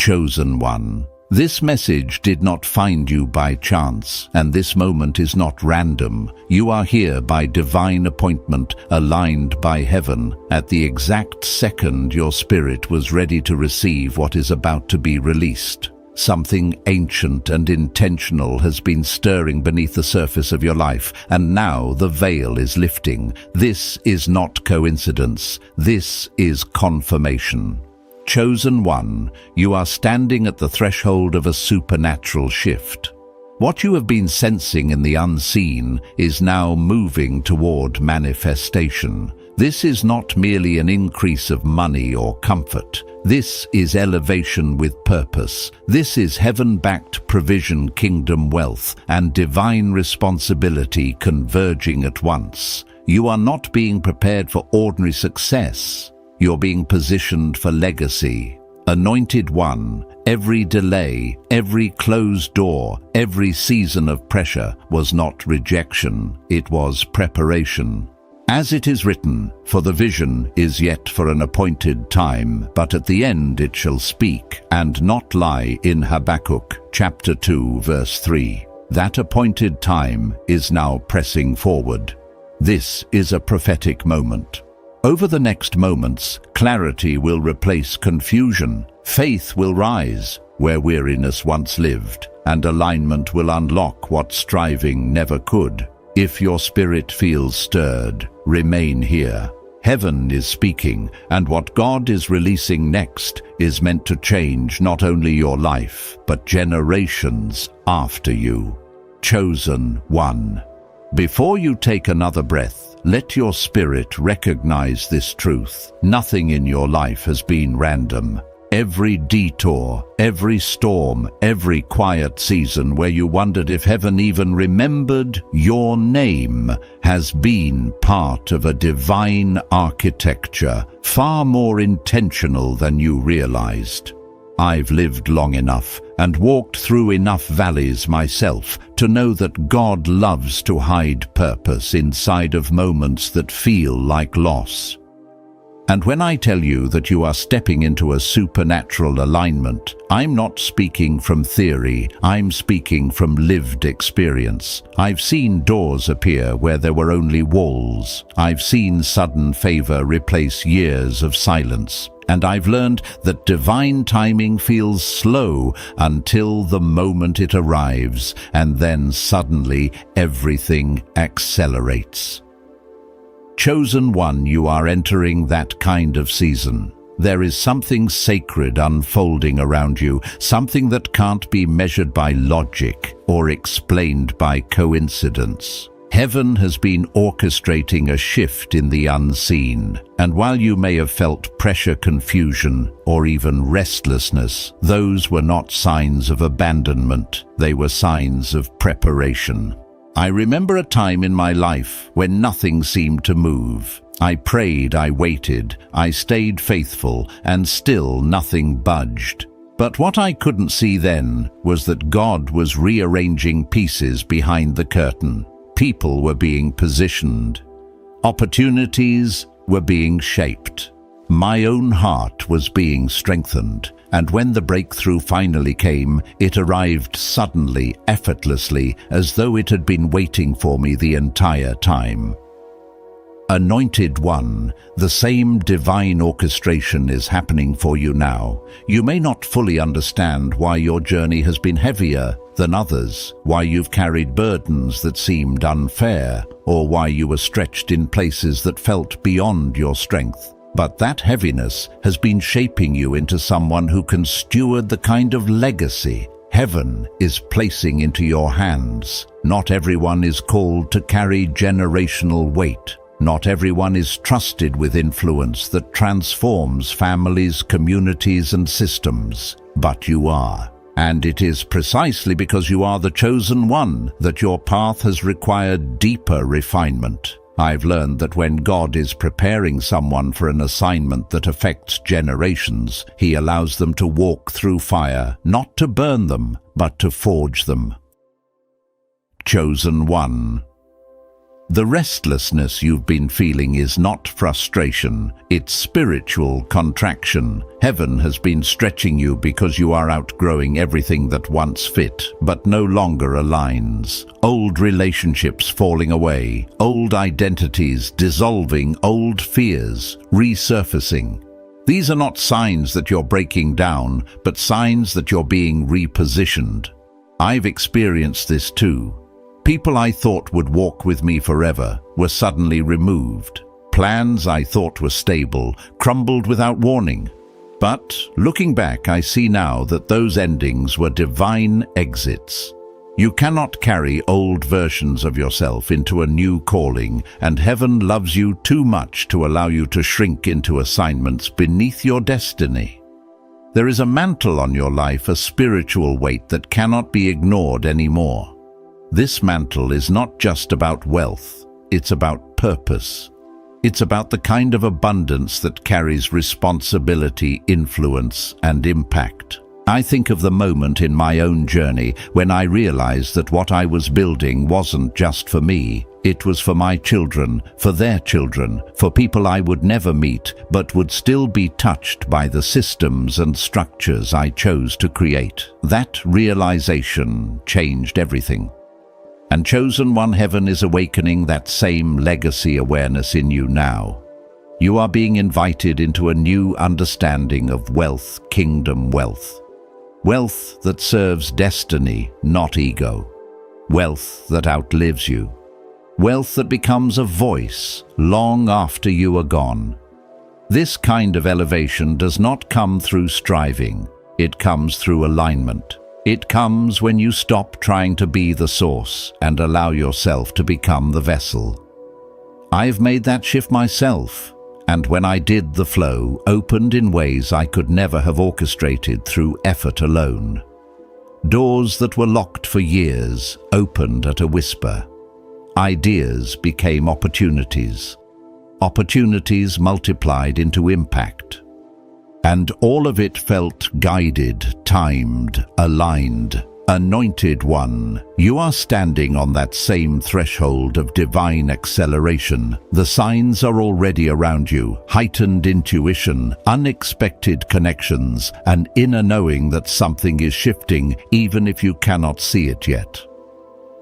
Chosen one. This message did not find you by chance, and this moment is not random. You are here by divine appointment, aligned by heaven, at the exact second your spirit was ready to receive what is about to be released. Something ancient and intentional has been stirring beneath the surface of your life, and now the veil is lifting. This is not coincidence. This is confirmation. Chosen one, you are standing at the threshold of a supernatural shift. What you have been sensing in the unseen is now moving toward manifestation. This is not merely an increase of money or comfort. This is elevation with purpose. This is heaven-backed provision, kingdom wealth, and divine responsibility converging at once. You are not being prepared for ordinary success. You're being positioned for legacy. Anointed one, every delay, every closed door, every season of pressure was not rejection, it was preparation. As it is written, for the vision is yet for an appointed time, but at the end it shall speak, and not lie, in Habakkuk, chapter 2, verse 3. That appointed time is now pressing forward. This is a prophetic moment. Over the next moments, clarity will replace confusion, faith will rise where weariness once lived, and alignment will unlock what striving never could. If your spirit feels stirred, remain here. Heaven is speaking, and what God is releasing next is meant to change not only your life, but generations after you. Chosen one. Before you take another breath, let your spirit recognize this truth. Nothing in your life has been random. Every detour, every storm, every quiet season where you wondered if heaven even remembered your name has been part of a divine architecture, far more intentional than you realized. I've lived long enough and walked through enough valleys myself to know that God loves to hide purpose inside of moments that feel like loss. And when I tell you that you are stepping into a supernatural alignment, I'm not speaking from theory, I'm speaking from lived experience. I've seen doors appear where there were only walls. I've seen sudden favor replace years of silence. And I've learned that divine timing feels slow until the moment it arrives, and then suddenly everything accelerates. Chosen one, you are entering that kind of season. There is something sacred unfolding around you, something that can't be measured by logic or explained by coincidence. Heaven has been orchestrating a shift in the unseen, and while you may have felt pressure, confusion, or even restlessness, those were not signs of abandonment, they were signs of preparation. I remember a time in my life when nothing seemed to move. I prayed, I waited, I stayed faithful, and still nothing budged. But what I couldn't see then was that God was rearranging pieces behind the curtain. People were being positioned. Opportunities were being shaped. My own heart was being strengthened. And when the breakthrough finally came, it arrived suddenly, effortlessly, as though it had been waiting for me the entire time. Anointed one, the same divine orchestration is happening for you now. You may not fully understand why your journey has been heavier than others, why you've carried burdens that seemed unfair, or why you were stretched in places that felt beyond your strength. But that heaviness has been shaping you into someone who can steward the kind of legacy heaven is placing into your hands. Not everyone is called to carry generational weight. Not everyone is trusted with influence that transforms families, communities, and systems. But you are. And it is precisely because you are the chosen one that your path has required deeper refinement. I've learned that when God is preparing someone for an assignment that affects generations, He allows them to walk through fire, not to burn them, but to forge them. Chosen one. The restlessness you've been feeling is not frustration, it's spiritual contraction. Heaven has been stretching you because you are outgrowing everything that once fit, but no longer aligns. Old relationships falling away, old identities dissolving, old fears resurfacing. These are not signs that you're breaking down, but signs that you're being repositioned. I've experienced this too. People I thought would walk with me forever were suddenly removed. Plans I thought were stable crumbled without warning. But looking back, I see now that those endings were divine exits. You cannot carry old versions of yourself into a new calling, and heaven loves you too much to allow you to shrink into assignments beneath your destiny. There is a mantle on your life, a spiritual weight that cannot be ignored anymore. This mantle is not just about wealth, it's about purpose. It's about the kind of abundance that carries responsibility, influence, and impact. I think of the moment in my own journey when I realized that what I was building wasn't just for me. It was for my children, for their children, for people I would never meet, but would still be touched by the systems and structures I chose to create. That realization changed everything. And Chosen One Heaven is awakening that same legacy awareness in you now. You are being invited into a new understanding of wealth, kingdom wealth. Wealth that serves destiny, not ego. Wealth that outlives you. Wealth that becomes a voice long after you are gone. This kind of elevation does not come through striving. It comes through alignment. It comes when you stop trying to be the source and allow yourself to become the vessel. I've made that shift myself, and when I did, the flow opened in ways I could never have orchestrated through effort alone. Doors that were locked for years opened at a whisper. Ideas became opportunities. Opportunities multiplied into impact. And all of it felt guided, timed, aligned. Anointed One, you are standing on that same threshold of divine acceleration. The signs are already around you: heightened intuition, unexpected connections, an inner knowing that something is shifting, even if you cannot see it yet.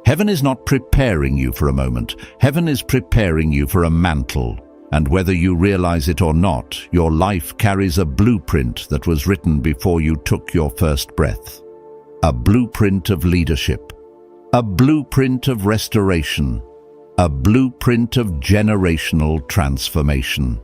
Heaven is not preparing you for a moment. Heaven is preparing you for a mantle. And whether you realize it or not, your life carries a blueprint that was written before you took your first breath. A blueprint of leadership. A blueprint of restoration. A blueprint of generational transformation.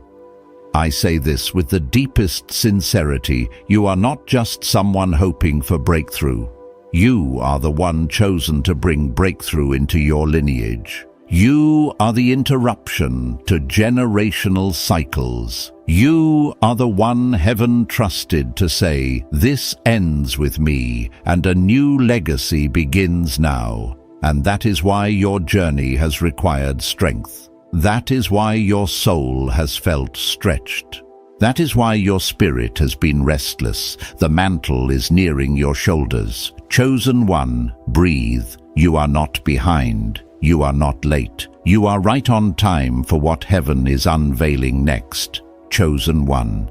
I say this with the deepest sincerity. You are not just someone hoping for breakthrough. You are the one chosen to bring breakthrough into your lineage. You are the interruption to generational cycles. You are the one heaven trusted to say, "This ends with me, and a new legacy begins now." And that is why your journey has required strength. That is why your soul has felt stretched. That is why your spirit has been restless. The mantle is nearing your shoulders. Chosen One, breathe. You are not behind. You are not late. You are right on time for what heaven is unveiling next. Chosen One.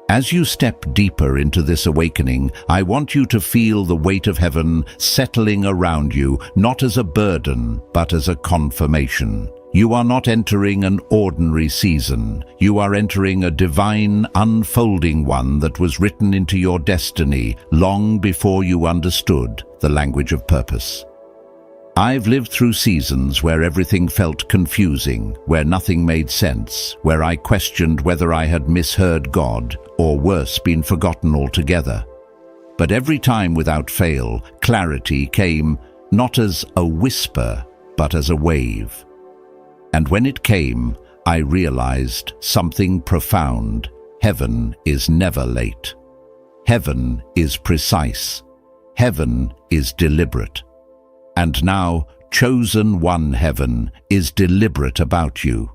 As you step deeper into this awakening, I want you to feel the weight of heaven settling around you, not as a burden, but as a confirmation. You are not entering an ordinary season. You are entering a divine, unfolding one that was written into your destiny long before you understood the language of purpose. I've lived through seasons where everything felt confusing, where nothing made sense, where I questioned whether I had misheard God, or worse, been forgotten altogether. But every time without fail, clarity came not as a whisper, but as a wave. And when it came, I realized something profound. Heaven is never late. Heaven is precise. Heaven is deliberate. And now, Chosen One Heaven is deliberate about you.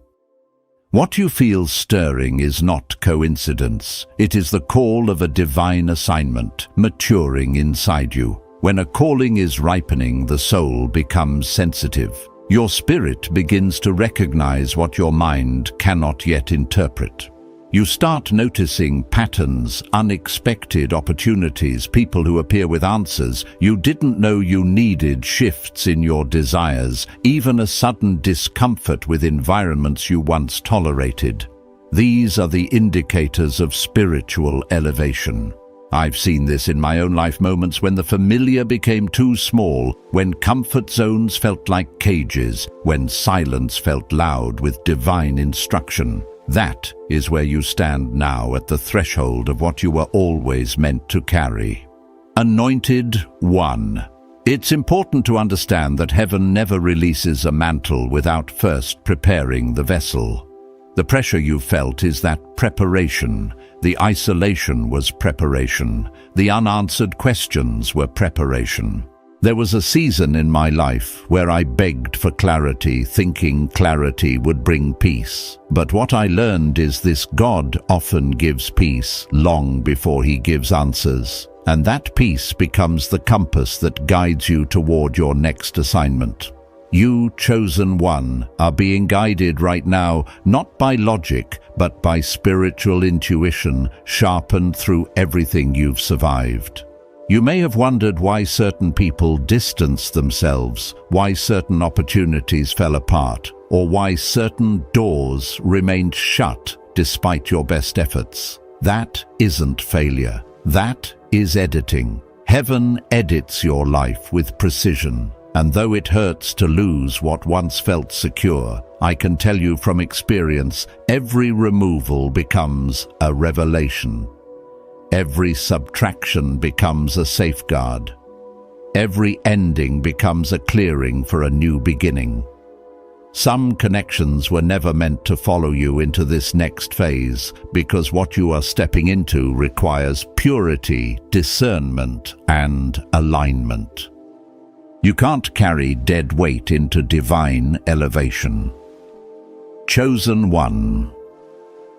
What you feel stirring is not coincidence. It is the call of a divine assignment maturing inside you. When a calling is ripening, the soul becomes sensitive. Your spirit begins to recognize what your mind cannot yet interpret. You start noticing patterns, unexpected opportunities, people who appear with answers you didn't know you needed, shifts in your desires, even a sudden discomfort with environments you once tolerated. These are the indicators of spiritual elevation. I've seen this in my own life, moments when the familiar became too small, when comfort zones felt like cages, when silence felt loud with divine instruction. That is where you stand now, at the threshold of what you were always meant to carry. Anointed One. It's important to understand that heaven never releases a mantle without first preparing the vessel. The pressure you felt is that preparation. The isolation was preparation. The unanswered questions were preparation. There was a season in my life where I begged for clarity, thinking clarity would bring peace. But what I learned is this: God often gives peace long before he gives answers. And that peace becomes the compass that guides you toward your next assignment. You, chosen one, are being guided right now, not by logic, but by spiritual intuition, sharpened through everything you've survived. You may have wondered why certain people distanced themselves, why certain opportunities fell apart, or why certain doors remained shut despite your best efforts. That isn't failure. That is editing. Heaven edits your life with precision. And though it hurts to lose what once felt secure, I can tell you from experience, every removal becomes a revelation. Every subtraction becomes a safeguard. Every ending becomes a clearing for a new beginning. Some connections were never meant to follow you into this next phase, because what you are stepping into requires purity, discernment, and alignment. You can't carry dead weight into divine elevation. Chosen One.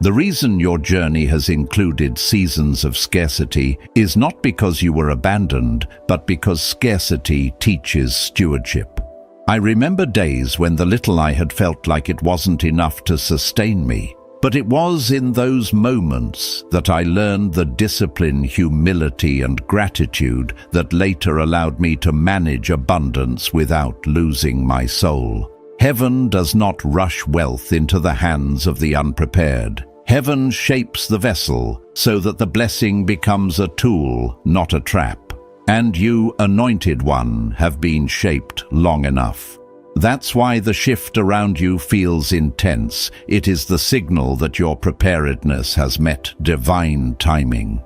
The reason your journey has included seasons of scarcity is not because you were abandoned, but because scarcity teaches stewardship. I remember days when the little I had felt like it wasn't enough to sustain me. But it was in those moments that I learned the discipline, humility, and gratitude that later allowed me to manage abundance without losing my soul. Heaven does not rush wealth into the hands of the unprepared. Heaven shapes the vessel so that the blessing becomes a tool, not a trap. And you, anointed one, have been shaped long enough. That's why the shift around you feels intense. It is the signal that your preparedness has met divine timing.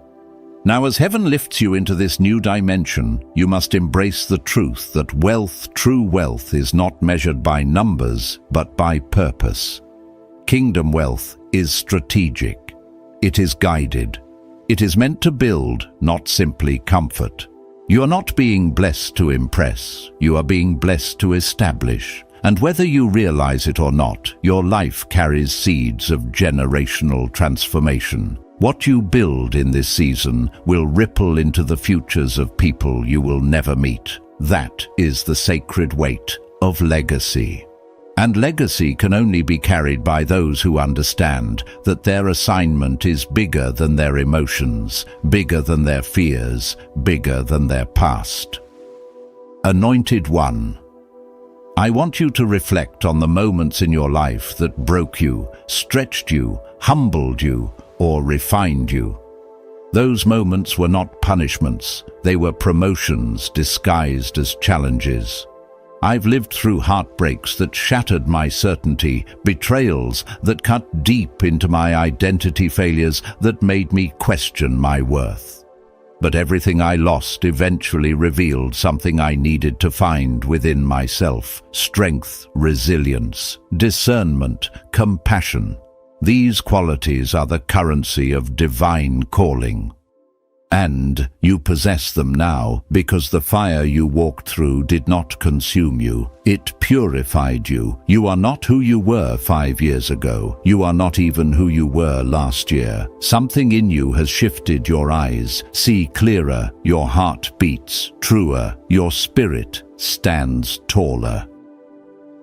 Now, as heaven lifts you into this new dimension, you must embrace the truth that wealth, true wealth, is not measured by numbers, but by purpose. Kingdom wealth is strategic. It is guided. It is meant to build, not simply comfort. You are not being blessed to impress. You are being blessed to establish. And whether you realize it or not, your life carries seeds of generational transformation. What you build in this season will ripple into the futures of people you will never meet. That is the sacred weight of legacy. And legacy can only be carried by those who understand that their assignment is bigger than their emotions, bigger than their fears, bigger than their past. Anointed One. I want you to reflect on the moments in your life that broke you, stretched you, humbled you, or refined you. Those moments were not punishments, they were promotions disguised as challenges. I've lived through heartbreaks that shattered my certainty, betrayals that cut deep into my identity, failures that made me question my worth. But everything I lost eventually revealed something I needed to find within myself: strength, resilience, discernment, compassion. These qualities are the currency of divine calling. And you possess them now because the fire you walked through did not consume you. It purified you. You are not who you were 5 years ago. You are not even who you were last year. Something in you has shifted your eyes. See clearer. Your heart beats truer. Your spirit stands taller.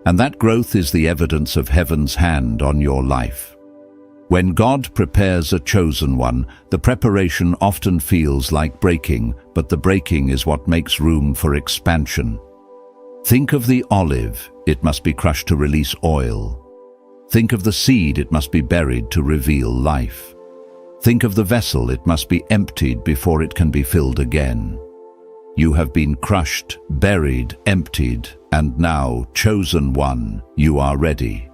And that growth is the evidence of heaven's hand on your life. When God prepares a chosen one, the preparation often feels like breaking, but the breaking is what makes room for expansion. Think of the olive, it must be crushed to release oil. Think of the seed, it must be buried to reveal life. Think of the vessel, it must be emptied before it can be filled again. You have been crushed, buried, emptied, and now, chosen one, you are ready.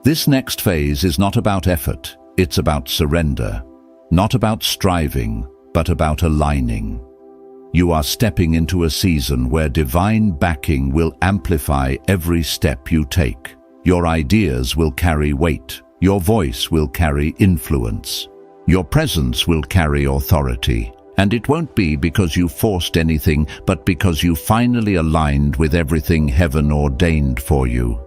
This next phase is not about effort, it's about surrender. Not about striving, but about aligning. You are stepping into a season where divine backing will amplify every step you take. Your ideas will carry weight. Your voice will carry influence. Your presence will carry authority. And it won't be because you forced anything, but because you finally aligned with everything heaven ordained for you.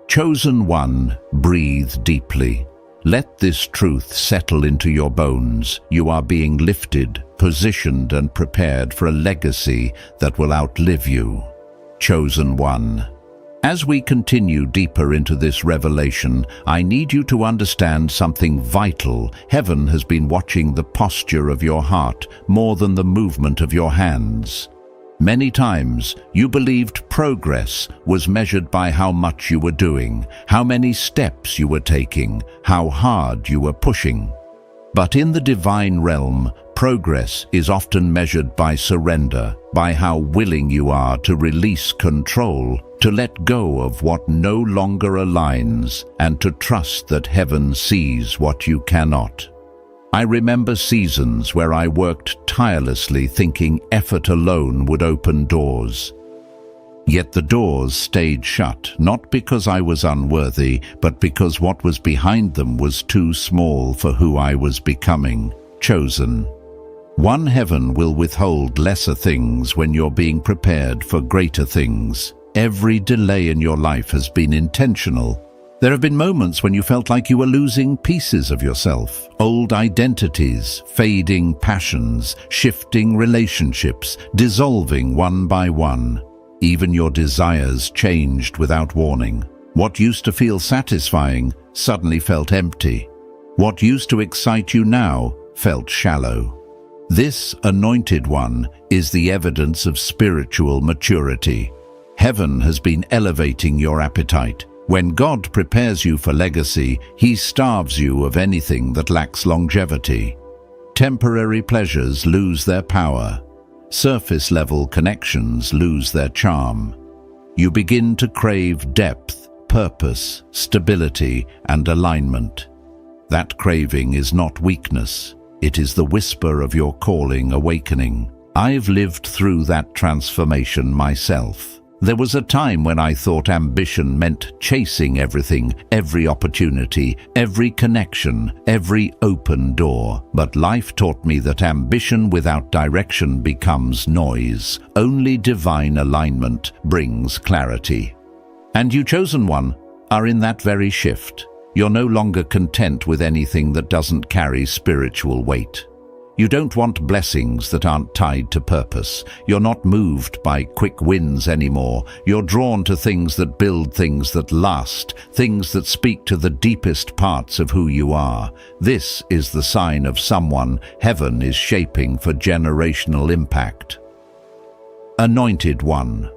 Chosen one, breathe deeply. Let this truth settle into your bones. You are being lifted, positioned, and prepared for a legacy that will outlive you. Chosen one. As we continue deeper into this revelation, I need you to understand something vital. Heaven has been watching the posture of your heart more than the movement of your hands. Many times, you believed progress was measured by how much you were doing, how many steps you were taking, how hard you were pushing. But in the divine realm, progress is often measured by surrender, by how willing you are to release control, to let go of what no longer aligns, and to trust that heaven sees what you cannot. I remember seasons where I worked tirelessly thinking effort alone would open doors. Yet the doors stayed shut, not because I was unworthy, but because what was behind them was too small for who I was becoming. Chosen. One heaven will withhold lesser things when you're being prepared for greater things. Every delay in your life has been intentional. There have been moments when you felt like you were losing pieces of yourself, old identities, fading passions, shifting relationships, dissolving one by one. Even your desires changed without warning. What used to feel satisfying suddenly felt empty. What used to excite you now felt shallow. This anointed one is the evidence of spiritual maturity. Heaven has been elevating your appetite. When God prepares you for legacy, He starves you of anything that lacks longevity. Temporary pleasures lose their power. Surface-level connections lose their charm. You begin to crave depth, purpose, stability, and alignment. That craving is not weakness. It is the whisper of your calling awakening. I've lived through that transformation myself. There was a time when I thought ambition meant chasing everything, every opportunity, every connection, every open door. But life taught me that ambition without direction becomes noise. Only divine alignment brings clarity. And you, chosen one, are in that very shift. You're no longer content with anything that doesn't carry spiritual weight. You don't want blessings that aren't tied to purpose. You're not moved by quick wins anymore. You're drawn to things that build, things that last, things that speak to the deepest parts of who you are. This is the sign of someone heaven is shaping for generational impact. Anointed one.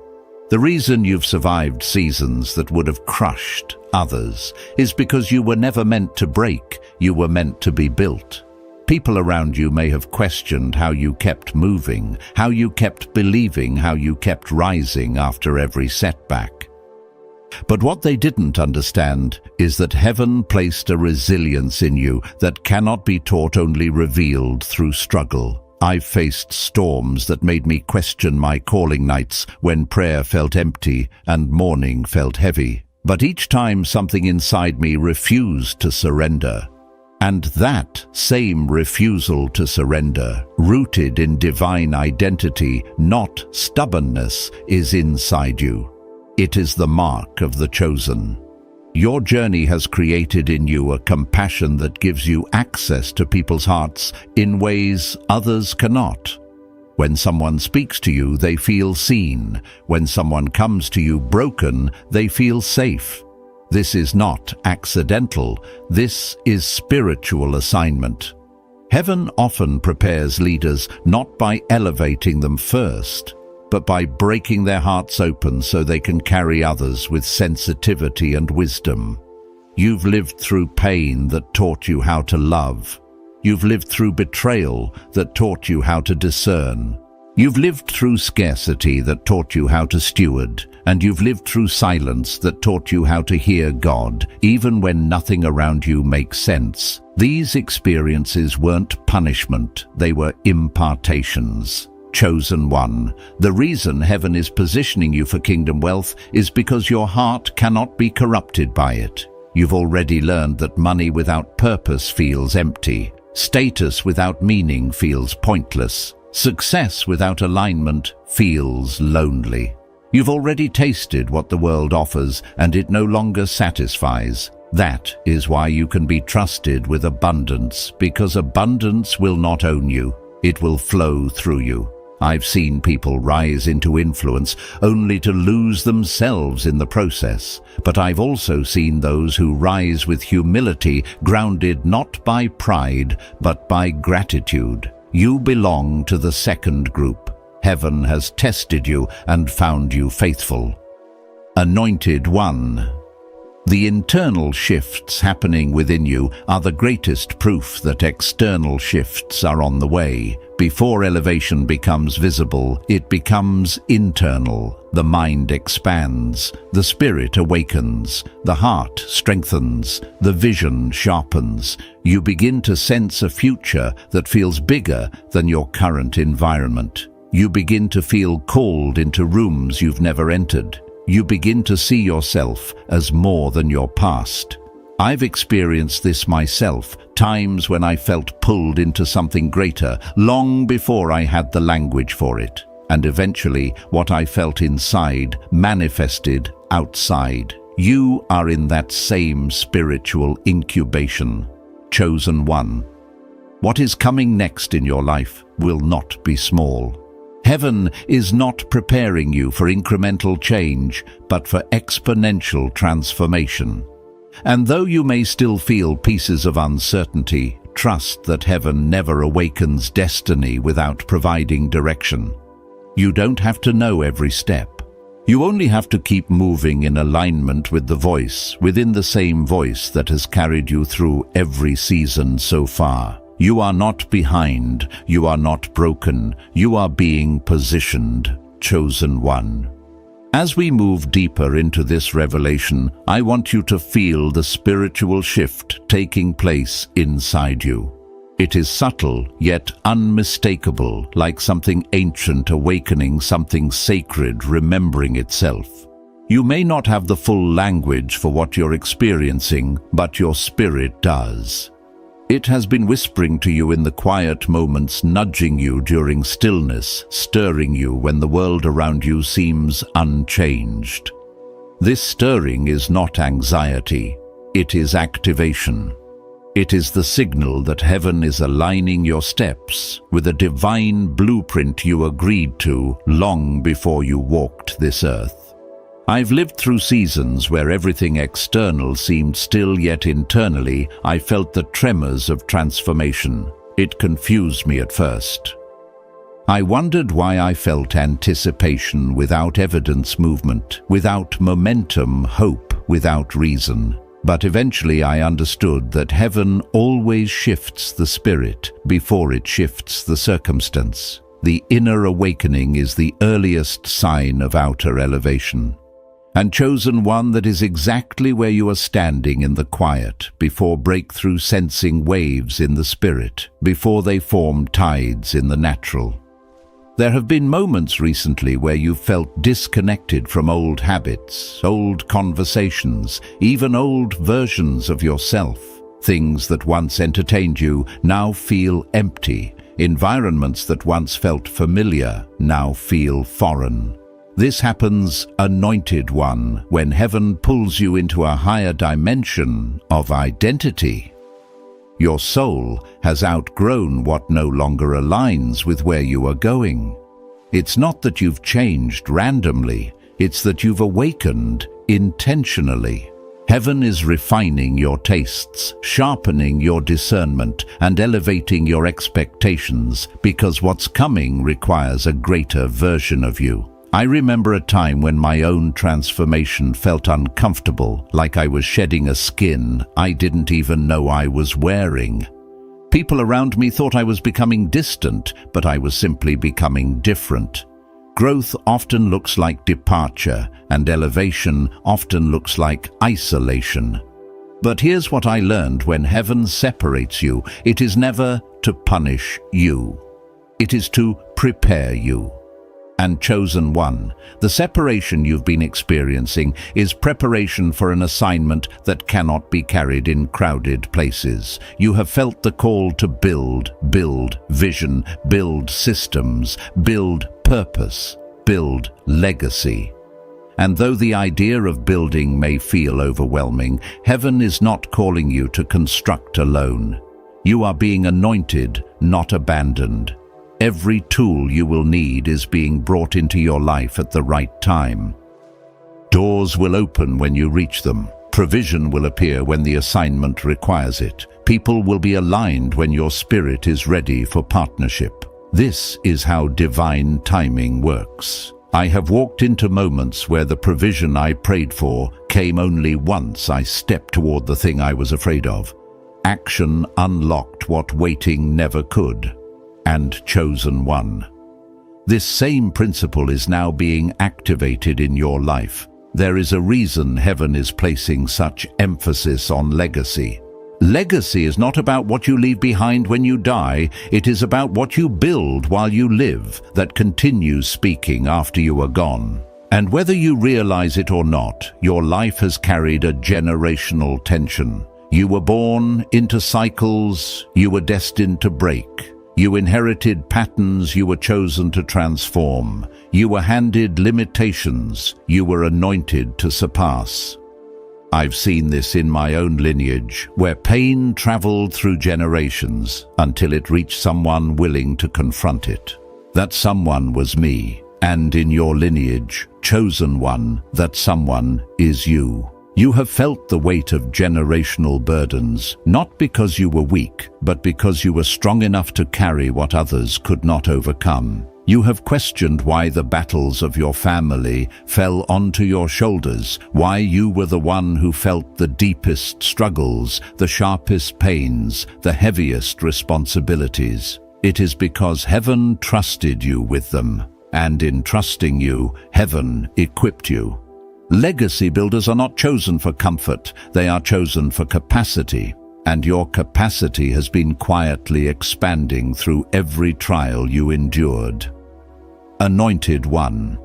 The reason you've survived seasons that would have crushed others is because you were never meant to break, you were meant to be built. People around you may have questioned how you kept moving, how you kept believing, how you kept rising after every setback. But what they didn't understand is that heaven placed a resilience in you that cannot be taught, only revealed through struggle. I've faced storms that made me question my calling, nights when prayer felt empty and morning felt heavy. But each time something inside me refused to surrender. And that same refusal to surrender, rooted in divine identity, not stubbornness, is inside you. It is the mark of the chosen. Your journey has created in you a compassion that gives you access to people's hearts in ways others cannot. When someone speaks to you, they feel seen. When someone comes to you broken, they feel safe. This is not accidental. This is spiritual assignment. Heaven often prepares leaders not by elevating them first, but by breaking their hearts open so they can carry others with sensitivity and wisdom. You've lived through pain that taught you how to love. You've lived through betrayal that taught you how to discern. You've lived through scarcity that taught you how to steward, and you've lived through silence that taught you how to hear God, even when nothing around you makes sense. These experiences weren't punishment, they were impartations. Chosen one, the reason heaven is positioning you for kingdom wealth is because your heart cannot be corrupted by it. You've already learned that money without purpose feels empty. Status without meaning feels pointless. Success without alignment feels lonely. You've already tasted what the world offers, and it no longer satisfies. That is why you can be trusted with abundance, because abundance will not own you. It will flow through you. I've seen people rise into influence only to lose themselves in the process. But I've also seen those who rise with humility, grounded not by pride, but by gratitude. You belong to the second group. Heaven has tested you and found you faithful. Anointed one. The internal shifts happening within you are the greatest proof that external shifts are on the way. Before elevation becomes visible, it becomes internal. The mind expands, the spirit awakens, the heart strengthens, the vision sharpens. You begin to sense a future that feels bigger than your current environment. You begin to feel called into rooms you've never entered. You begin to see yourself as more than your past. I've experienced this myself, times when I felt pulled into something greater, long before I had the language for it. And eventually, what I felt inside manifested outside. You are in that same spiritual incubation. Chosen one. What is coming next in your life will not be small. Heaven is not preparing you for incremental change, but for exponential transformation. And though you may still feel pieces of uncertainty, trust that heaven never awakens destiny without providing direction. You don't have to know every step. You only have to keep moving in alignment with the voice, within the same voice that has carried you through every season so far. You are not behind, you are not broken, you are being positioned, chosen one. As we move deeper into this revelation, I want you to feel the spiritual shift taking place inside you. It is subtle, yet unmistakable, like something ancient awakening something sacred remembering itself. You may not have the full language for what you're experiencing, but your spirit does. It has been whispering to you in the quiet moments, nudging you during stillness, stirring you when the world around you seems unchanged. This stirring is not anxiety, it is activation. It is the signal that heaven is aligning your steps with a divine blueprint you agreed to long before you walked this earth. I've lived through seasons where everything external seemed still, yet internally I felt the tremors of transformation. It confused me at first. I wondered why I felt anticipation without evidence, movement, without momentum, hope without reason. But eventually I understood that heaven always shifts the spirit before it shifts the circumstance. The inner awakening is the earliest sign of outer elevation. And chosen one, that is exactly where you are standing in the quiet, before breakthrough sensing waves in the spirit, before they form tides in the natural. There have been moments recently where you felt disconnected from old habits, old conversations, even old versions of yourself. Things that once entertained you now feel empty. Environments that once felt familiar now feel foreign. This happens, anointed one, when heaven pulls you into a higher dimension of identity. Your soul has outgrown what no longer aligns with where you are going. It's not that you've changed randomly, it's that you've awakened intentionally. Heaven is refining your tastes, sharpening your discernment, and elevating your expectations, because what's coming requires a greater version of you. I remember a time when my own transformation felt uncomfortable, like I was shedding a skin I didn't even know I was wearing. People around me thought I was becoming distant, but I was simply becoming different. Growth often looks like departure, and elevation often looks like isolation. But here's what I learned: when heaven separates you, it is never to punish you. It is to prepare you. And chosen one, the separation you've been experiencing is preparation for an assignment that cannot be carried in crowded places. You have felt the call to build vision, build systems, build purpose, build legacy. And though the idea of building may feel overwhelming, heaven is not calling you to construct alone. You are being anointed, not abandoned. Every tool you will need is being brought into your life at the right time. Doors will open when you reach them. Provision will appear when the assignment requires it. People will be aligned when your spirit is ready for partnership. This is how divine timing works. I have walked into moments where the provision I prayed for came only once I stepped toward the thing I was afraid of. Action unlocked what waiting never could. And chosen one. This same principle is now being activated in your life. There is a reason heaven is placing such emphasis on legacy. Legacy is not about what you leave behind when you die. It is about what you build while you live, that continues speaking after you are gone. And whether you realize it or not, your life has carried a generational tension. You were born into cycles you were destined to break. You inherited patterns you were chosen to transform. You were handed limitations you were anointed to surpass. I've seen this in my own lineage, where pain traveled through generations until it reached someone willing to confront it. That someone was me, and in your lineage, chosen one, that someone is you. You have felt the weight of generational burdens, not because you were weak, but because you were strong enough to carry what others could not overcome. You have questioned why the battles of your family fell onto your shoulders, why you were the one who felt the deepest struggles, the sharpest pains, the heaviest responsibilities. It is because heaven trusted you with them, and in trusting you, heaven equipped you. Legacy builders are not chosen for comfort, they are chosen for capacity, and your capacity has been quietly expanding through every trial you endured. Anointed one.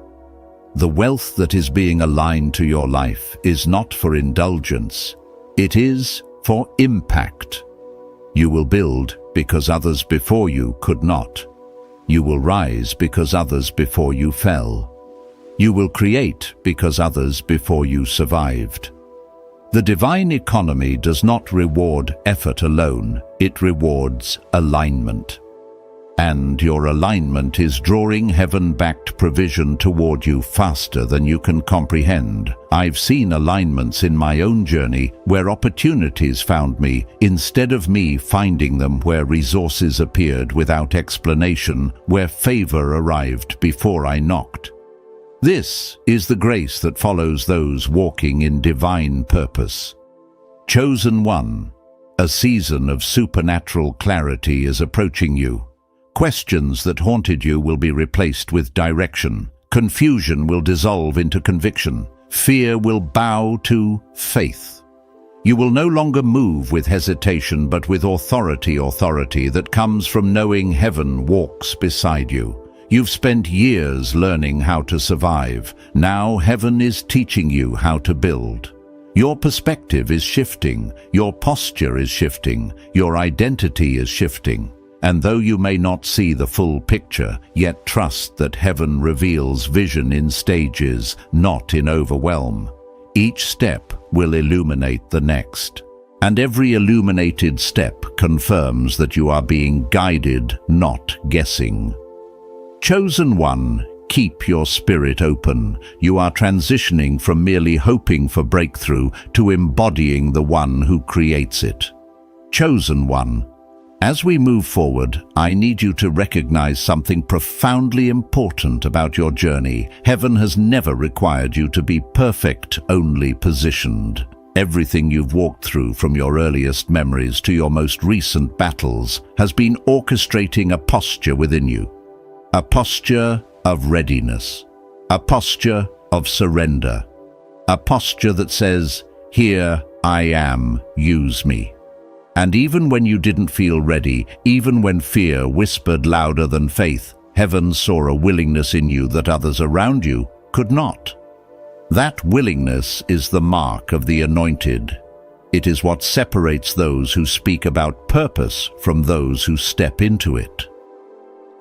The wealth that is being aligned to your life is not for indulgence, it is for impact. You will build because others before you could not. You will rise because others before you fell. You will create because others before you survived. The divine economy does not reward effort alone, it rewards alignment. And your alignment is drawing heaven-backed provision toward you faster than you can comprehend. I've seen alignments in my own journey where opportunities found me, instead of me finding them, where resources appeared without explanation, where favor arrived before I knocked. This is the grace that follows those walking in divine purpose. Chosen one, a season of supernatural clarity is approaching you. Questions that haunted you will be replaced with direction. Confusion will dissolve into conviction. Fear will bow to faith. You will no longer move with hesitation, but with authority that comes from knowing heaven walks beside you. You've spent years learning how to survive. Now heaven is teaching you how to build. Your perspective is shifting, your posture is shifting, your identity is shifting. And though you may not see the full picture, yet trust that heaven reveals vision in stages, not in overwhelm. Each step will illuminate the next. And every illuminated step confirms that you are being guided, not guessing. Chosen one, keep your spirit open. You are transitioning from merely hoping for breakthrough to embodying the one who creates it. Chosen one, as we move forward, I need you to recognize something profoundly important about your journey. Heaven has never required you to be perfect, only positioned. Everything you've walked through, from your earliest memories to your most recent battles, has been orchestrating a posture within you. A posture of readiness. A posture of surrender. A posture that says, "Here I am, use me." And even when you didn't feel ready, even when fear whispered louder than faith, heaven saw a willingness in you that others around you could not. That willingness is the mark of the anointed. It is what separates those who speak about purpose from those who step into it.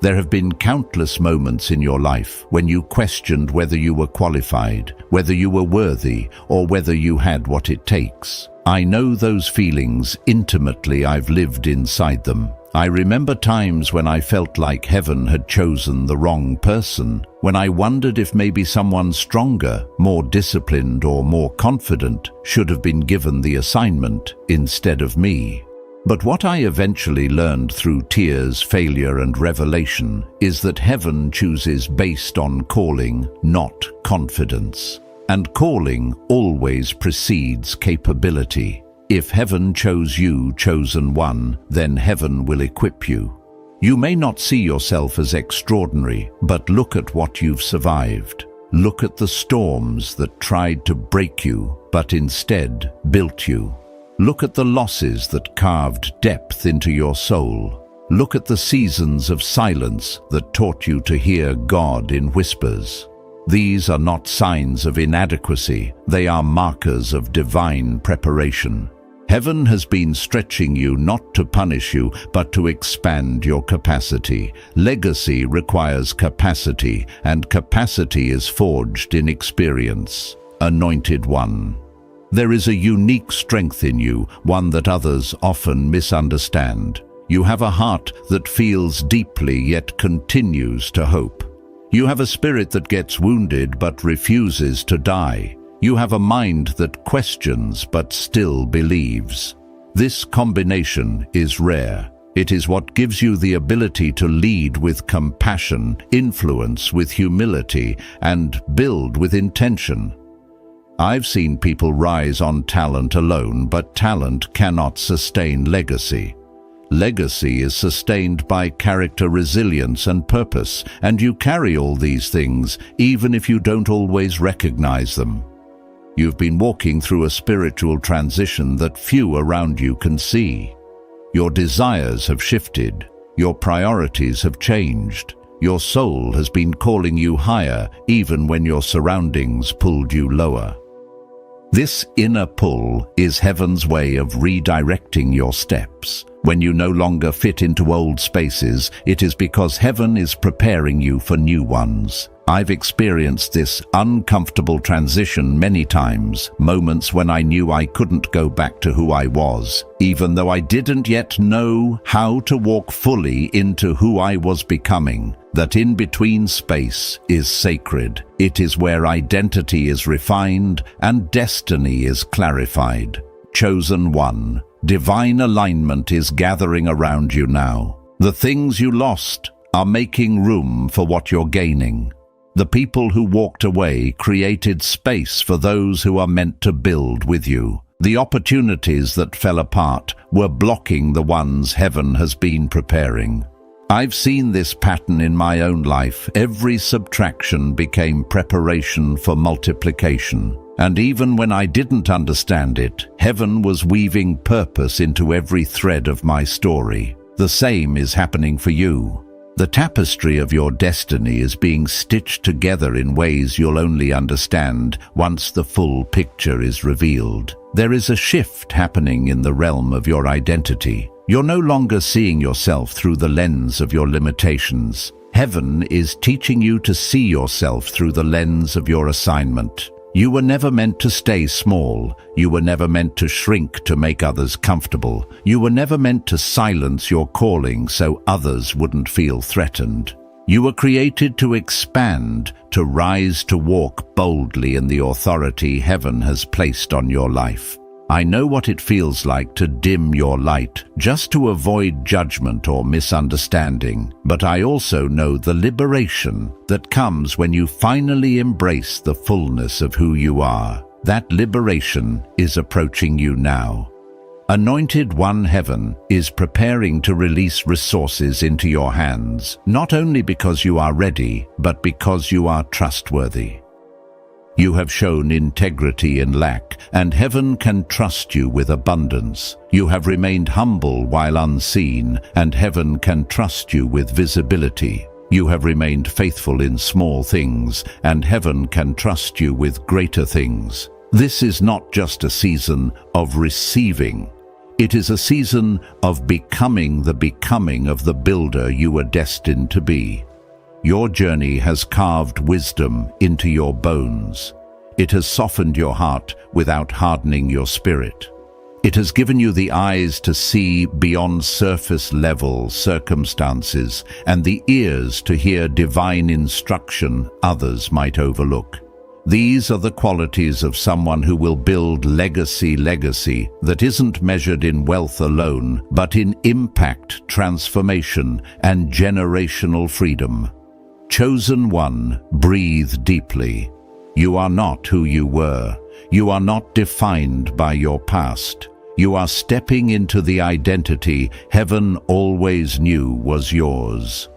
There have been countless moments in your life when you questioned whether you were qualified, whether you were worthy, or whether you had what it takes. I know those feelings intimately. I've lived inside them. I remember times when I felt like heaven had chosen the wrong person, when I wondered if maybe someone stronger, more disciplined, or more confident should have been given the assignment instead of me. But what I eventually learned through tears, failure, and revelation is that heaven chooses based on calling, not confidence. And calling always precedes capability. If heaven chose you, chosen one, then heaven will equip you. You may not see yourself as extraordinary, but look at what you've survived. Look at the storms that tried to break you, but instead built you. Look at the losses that carved depth into your soul. Look at the seasons of silence that taught you to hear God in whispers. These are not signs of inadequacy, they are markers of divine preparation. Heaven has been stretching you not to punish you, but to expand your capacity. Legacy requires capacity, and capacity is forged in experience. Anointed one. There is a unique strength in you, one that others often misunderstand. You have a heart that feels deeply yet continues to hope. You have a spirit that gets wounded but refuses to die. You have a mind that questions but still believes. This combination is rare. It is what gives you the ability to lead with compassion, influence with humility, and build with intention. I've seen people rise on talent alone, but talent cannot sustain legacy. Legacy is sustained by character, resilience, and purpose, and you carry all these things, even if you don't always recognize them. You've been walking through a spiritual transition that few around you can see. Your desires have shifted. Your priorities have changed. Your soul has been calling you higher, even when your surroundings pulled you lower. This inner pull is heaven's way of redirecting your steps. When you no longer fit into old spaces, it is because heaven is preparing you for new ones. I've experienced this uncomfortable transition many times, moments when I knew I couldn't go back to who I was, even though I didn't yet know how to walk fully into who I was becoming. That in-between space is sacred. It is where identity is refined and destiny is clarified. Chosen one, divine alignment is gathering around you now. The things you lost are making room for what you're gaining. The people who walked away created space for those who are meant to build with you. The opportunities that fell apart were blocking the ones heaven has been preparing. I've seen this pattern in my own life. Every subtraction became preparation for multiplication. And even when I didn't understand it, heaven was weaving purpose into every thread of my story. The same is happening for you. The tapestry of your destiny is being stitched together in ways you'll only understand once the full picture is revealed. There is a shift happening in the realm of your identity. You're no longer seeing yourself through the lens of your limitations. Heaven is teaching you to see yourself through the lens of your assignment. You were never meant to stay small. You were never meant to shrink to make others comfortable. You were never meant to silence your calling so others wouldn't feel threatened. You were created to expand, to rise, to walk boldly in the authority heaven has placed on your life. I know what it feels like to dim your light just to avoid judgment or misunderstanding, but I also know the liberation that comes when you finally embrace the fullness of who you are. That liberation is approaching you now. Anointed One, Heaven is preparing to release resources into your hands, not only because you are ready, but because you are trustworthy. You have shown integrity in lack, and heaven can trust you with abundance. You have remained humble while unseen, and heaven can trust you with visibility. You have remained faithful in small things, and heaven can trust you with greater things. This is not just a season of receiving. It is a season of becoming the becoming of the builder you were destined to be. Your journey has carved wisdom into your bones. It has softened your heart without hardening your spirit. It has given you the eyes to see beyond surface-level circumstances and the ears to hear divine instruction others might overlook. These are the qualities of someone who will build legacy that isn't measured in wealth alone, but in impact, transformation, and generational freedom. Chosen one, breathe deeply. You are not who you were. You are not defined by your past. You are stepping into the identity heaven always knew was yours.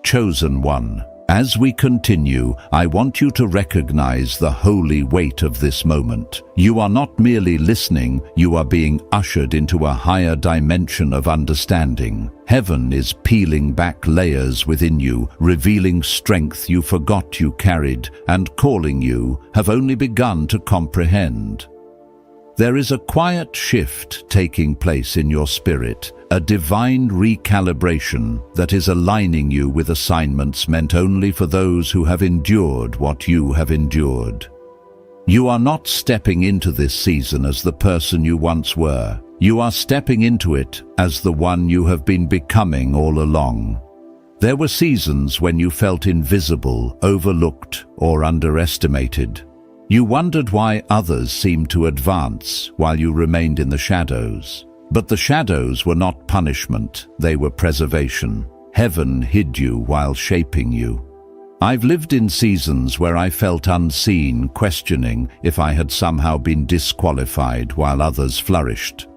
Chosen one. As we continue, I want you to recognize the holy weight of this moment. You are not merely listening, you are being ushered into a higher dimension of understanding. Heaven is peeling back layers within you, revealing strength you forgot you carried, and calling you have only begun to comprehend. There is a quiet shift taking place in your spirit, a divine recalibration that is aligning you with assignments meant only for those who have endured what you have endured. You are not stepping into this season as the person you once were. You are stepping into it as the one you have been becoming all along. There were seasons when you felt invisible, overlooked, or underestimated. You wondered why others seemed to advance while you remained in the shadows. But the shadows were not punishment, they were preservation. Heaven hid you while shaping you. I've lived in seasons where I felt unseen, questioning if I had somehow been disqualified while others flourished.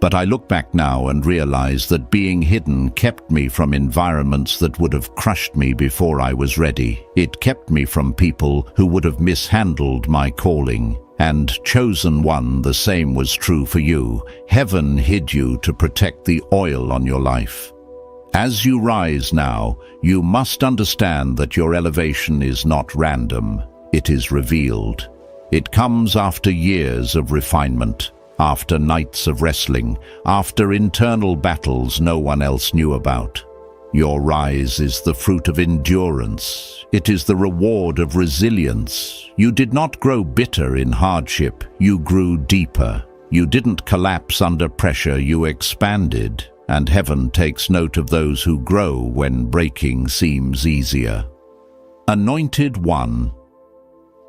But I look back now and realize that being hidden kept me from environments that would have crushed me before I was ready. It kept me from people who would have mishandled my calling. And chosen one, the same was true for you. Heaven hid you to protect the oil on your life. As you rise now, you must understand that your elevation is not random. It is revealed. It comes after years of refinement, after nights of wrestling, after internal battles no one else knew about. Your rise is the fruit of endurance. It is the reward of resilience. You did not grow bitter in hardship. You grew deeper. You didn't collapse under pressure. You expanded. And heaven takes note of those who grow when breaking seems easier. Anointed one.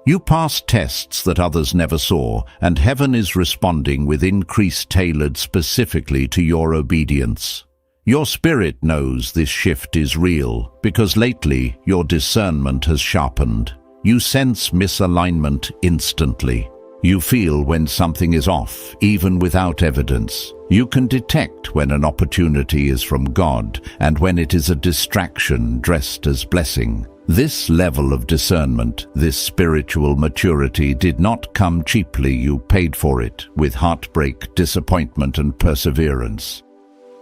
You passed tests that others never saw, and heaven is responding with increase tailored specifically to your obedience. Your spirit knows this shift is real, because lately your discernment has sharpened. You sense misalignment instantly. You feel when something is off, even without evidence. You can detect when an opportunity is from God and when it is a distraction dressed as blessing. This level of discernment, this spiritual maturity did not come cheaply. You paid for it with heartbreak, disappointment, and perseverance.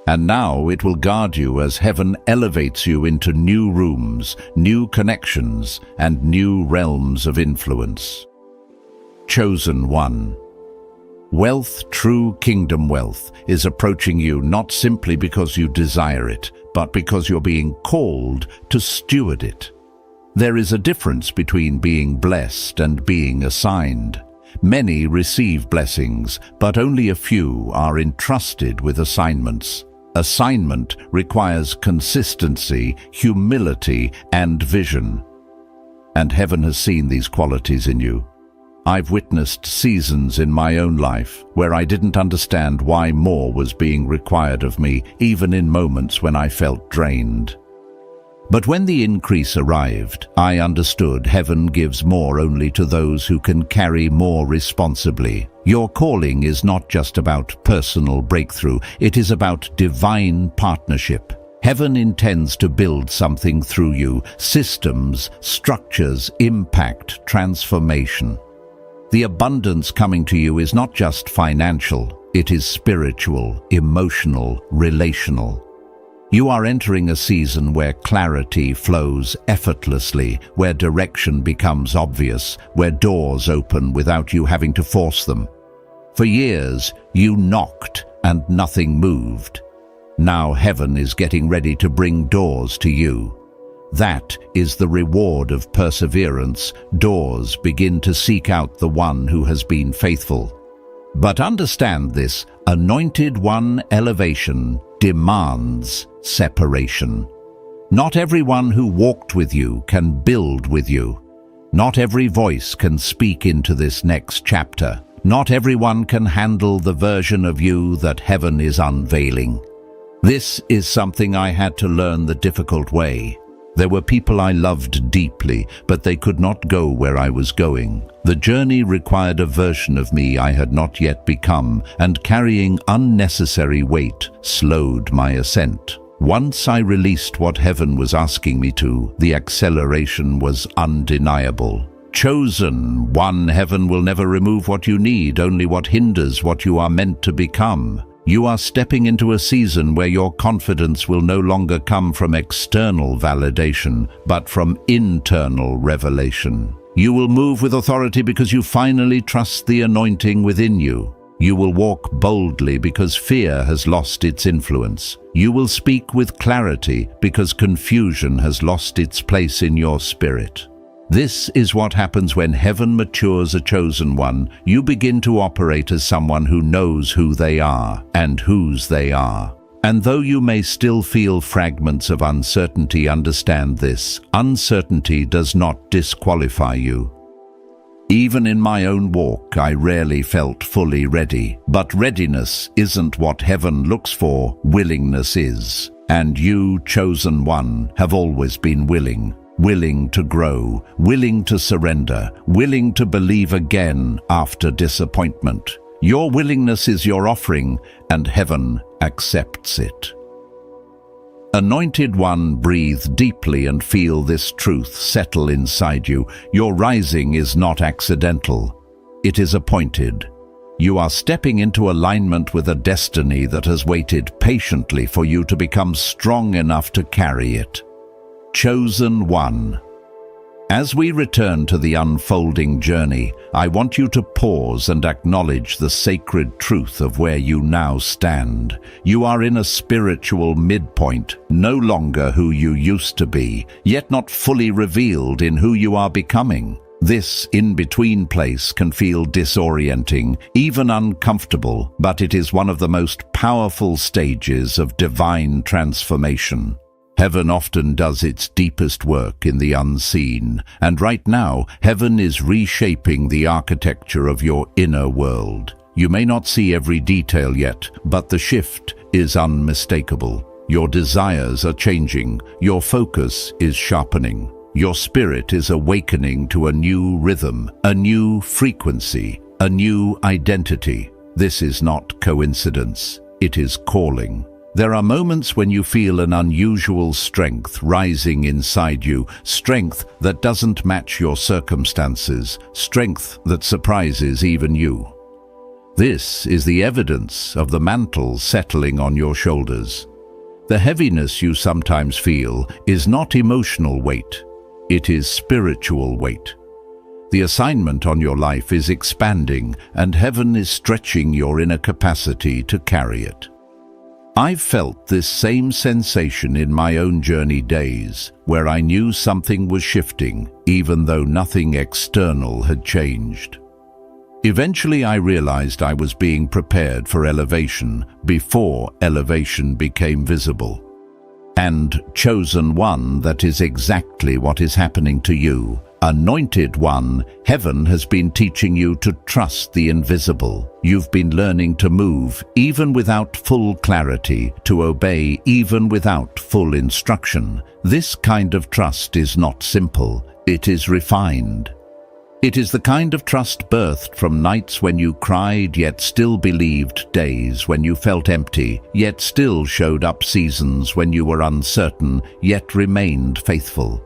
And now it will guard you as heaven elevates you into new rooms, new connections, and new realms of influence. Chosen one. Wealth, true kingdom wealth, is approaching you not simply because you desire it, but because you're being called to steward it. There is a difference between being blessed and being assigned. Many receive blessings, but only a few are entrusted with assignments. Assignment requires consistency, humility, and vision. And heaven has seen these qualities in you. I've witnessed seasons in my own life where I didn't understand why more was being required of me, even in moments when I felt drained. But when the increase arrived, I understood heaven gives more only to those who can carry more responsibly. Your calling is not just about personal breakthrough, it is about divine partnership. Heaven intends to build something through you: systems, structures, impact, transformation. The abundance coming to you is not just financial, it is spiritual, emotional, relational. You are entering a season where clarity flows effortlessly, where direction becomes obvious, where doors open without you having to force them. For years, you knocked and nothing moved. Now heaven is getting ready to bring doors to you. That is the reward of perseverance. Doors begin to seek out the one who has been faithful. But understand this: anointed one elevation demands separation. Not everyone who walked with you can build with you. Not every voice can speak into this next chapter. Not everyone can handle the version of you that heaven is unveiling. This is something I had to learn the difficult way. There were people I loved deeply, but they could not go where I was going. The journey required a version of me I had not yet become, and carrying unnecessary weight slowed my ascent. Once I released what heaven was asking me to, the acceleration was undeniable. Chosen one, heaven will never remove what you need, only what hinders what you are meant to become. You are stepping into a season where your confidence will no longer come from external validation, but from internal revelation. You will move with authority because you finally trust the anointing within you. You will walk boldly because fear has lost its influence. You will speak with clarity because confusion has lost its place in your spirit. This is what happens when heaven matures a chosen one. You begin to operate as someone who knows who they are and whose they are. And though you may still feel fragments of uncertainty, understand this: uncertainty does not disqualify you. Even in my own walk, I rarely felt fully ready. But readiness isn't what heaven looks for, willingness is. And you, chosen one, have always been willing. Willing to grow, willing to surrender, willing to believe again after disappointment. Your willingness is your offering, and heaven accepts it. Anointed one, breathe deeply and feel this truth settle inside you. Your rising is not accidental. It is appointed. You are stepping into alignment with a destiny that has waited patiently for you to become strong enough to carry it. Chosen one. As we return to the unfolding journey, I want you to pause and acknowledge the sacred truth of where you now stand. You are in a spiritual midpoint, no longer who you used to be, yet not fully revealed in who you are becoming. This in-between place can feel disorienting, even uncomfortable, but it is one of the most powerful stages of divine transformation. Heaven often does its deepest work in the unseen, and right now, heaven is reshaping the architecture of your inner world. You may not see every detail yet, but the shift is unmistakable. Your desires are changing, your focus is sharpening, your spirit is awakening to a new rhythm, a new frequency, a new identity. This is not coincidence, it is calling. There are moments when you feel an unusual strength rising inside you, strength that doesn't match your circumstances, strength that surprises even you. This is the evidence of the mantle settling on your shoulders. The heaviness you sometimes feel is not emotional weight, it is spiritual weight. The assignment on your life is expanding, and heaven is stretching your inner capacity to carry it. I've felt this same sensation in my own journey days, where I knew something was shifting, even though nothing external had changed. Eventually I realized I was being prepared for elevation before elevation became visible. And chosen one, that is exactly what is happening to you. Anointed one, heaven has been teaching you to trust the invisible. You've been learning to move even without full clarity, to obey even without full instruction. This kind of trust is not simple, it is refined. It is the kind of trust birthed from nights when you cried yet still believed, days when you felt empty yet still showed up, seasons when you were uncertain yet remained faithful.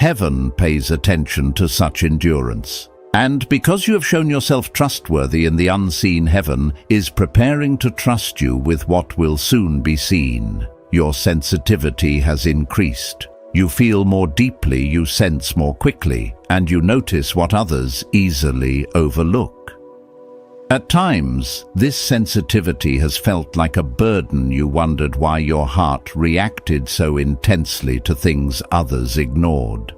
Heaven pays attention to such endurance. And because you have shown yourself trustworthy in the unseen, heaven is preparing to trust you with what will soon be seen. Your sensitivity has increased. You feel more deeply, you sense more quickly, and you notice what others easily overlook. At times, this sensitivity has felt like a burden. You wondered why your heart reacted so intensely to things others ignored.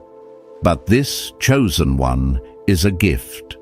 But this chosen one is a gift.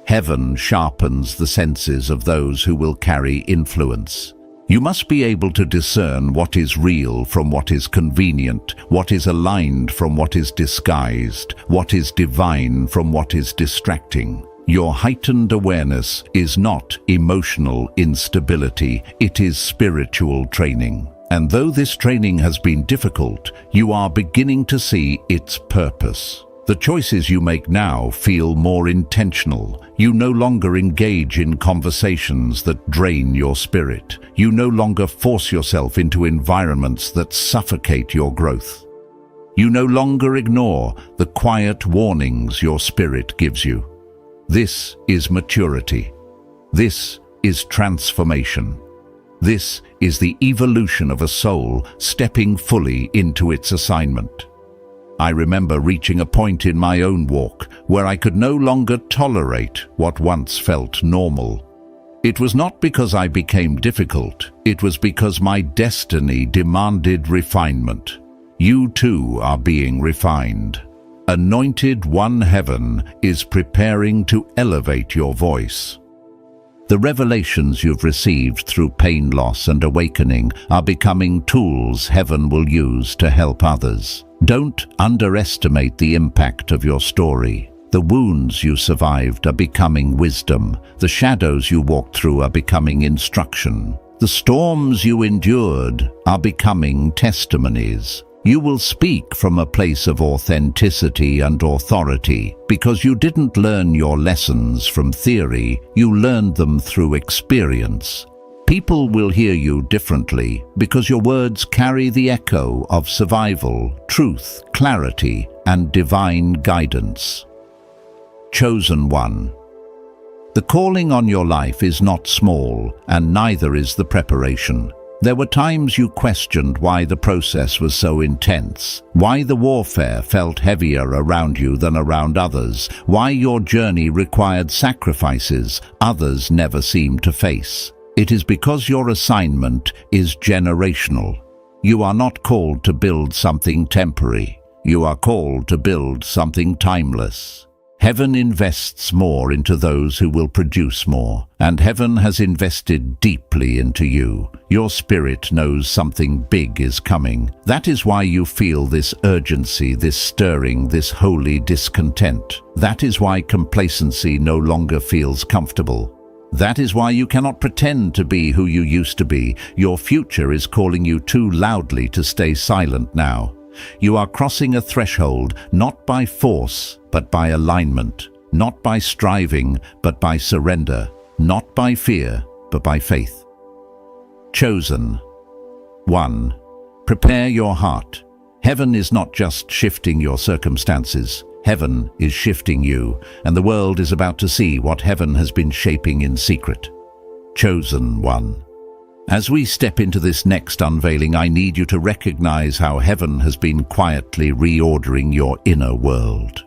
Heaven sharpens the senses of those who will carry influence. You must be able to discern what is real from what is convenient, what is aligned from what is disguised, what is divine from what is distracting. Your heightened awareness is not emotional instability, it is spiritual training. And though this training has been difficult, you are beginning to see its purpose. The choices you make now feel more intentional. You no longer engage in conversations that drain your spirit. You no longer force yourself into environments that suffocate your growth. You no longer ignore the quiet warnings your spirit gives you. This is maturity. This is transformation. This is the evolution of a soul stepping fully into its assignment. I remember reaching a point in my own walk where I could no longer tolerate what once felt normal. It was not because I became difficult, it was because my destiny demanded refinement. You too are being refined. Anointed One, heaven is preparing to elevate your voice. The revelations you've received through pain, loss, and awakening are becoming tools heaven will use to help others. Don't underestimate the impact of your story. The wounds you survived are becoming wisdom. The shadows you walked through are becoming instruction. The storms you endured are becoming testimonies. You will speak from a place of authenticity and authority because you didn't learn your lessons from theory, you learned them through experience. People will hear you differently because your words carry the echo of survival, truth, clarity, and divine guidance. Chosen one. The calling on your life is not small, and neither is the preparation. There were times you questioned why the process was so intense, why the warfare felt heavier around you than around others, why your journey required sacrifices others never seemed to face. It is because your assignment is generational. You are not called to build something temporary. You are called to build something timeless. Heaven invests more into those who will produce more, and heaven has invested deeply into you. Your spirit knows something big is coming. That is why you feel this urgency, this stirring, this holy discontent. That is why complacency no longer feels comfortable. That is why you cannot pretend to be who you used to be. Your future is calling you too loudly to stay silent now. You are crossing a threshold not by force, but by alignment, not by striving, but by surrender, not by fear, but by faith. Chosen. 1. Prepare your heart. Heaven is not just shifting your circumstances. Heaven is shifting you, and the world is about to see what heaven has been shaping in secret. Chosen one. As we step into this next unveiling, I need you to recognize how heaven has been quietly reordering your inner world.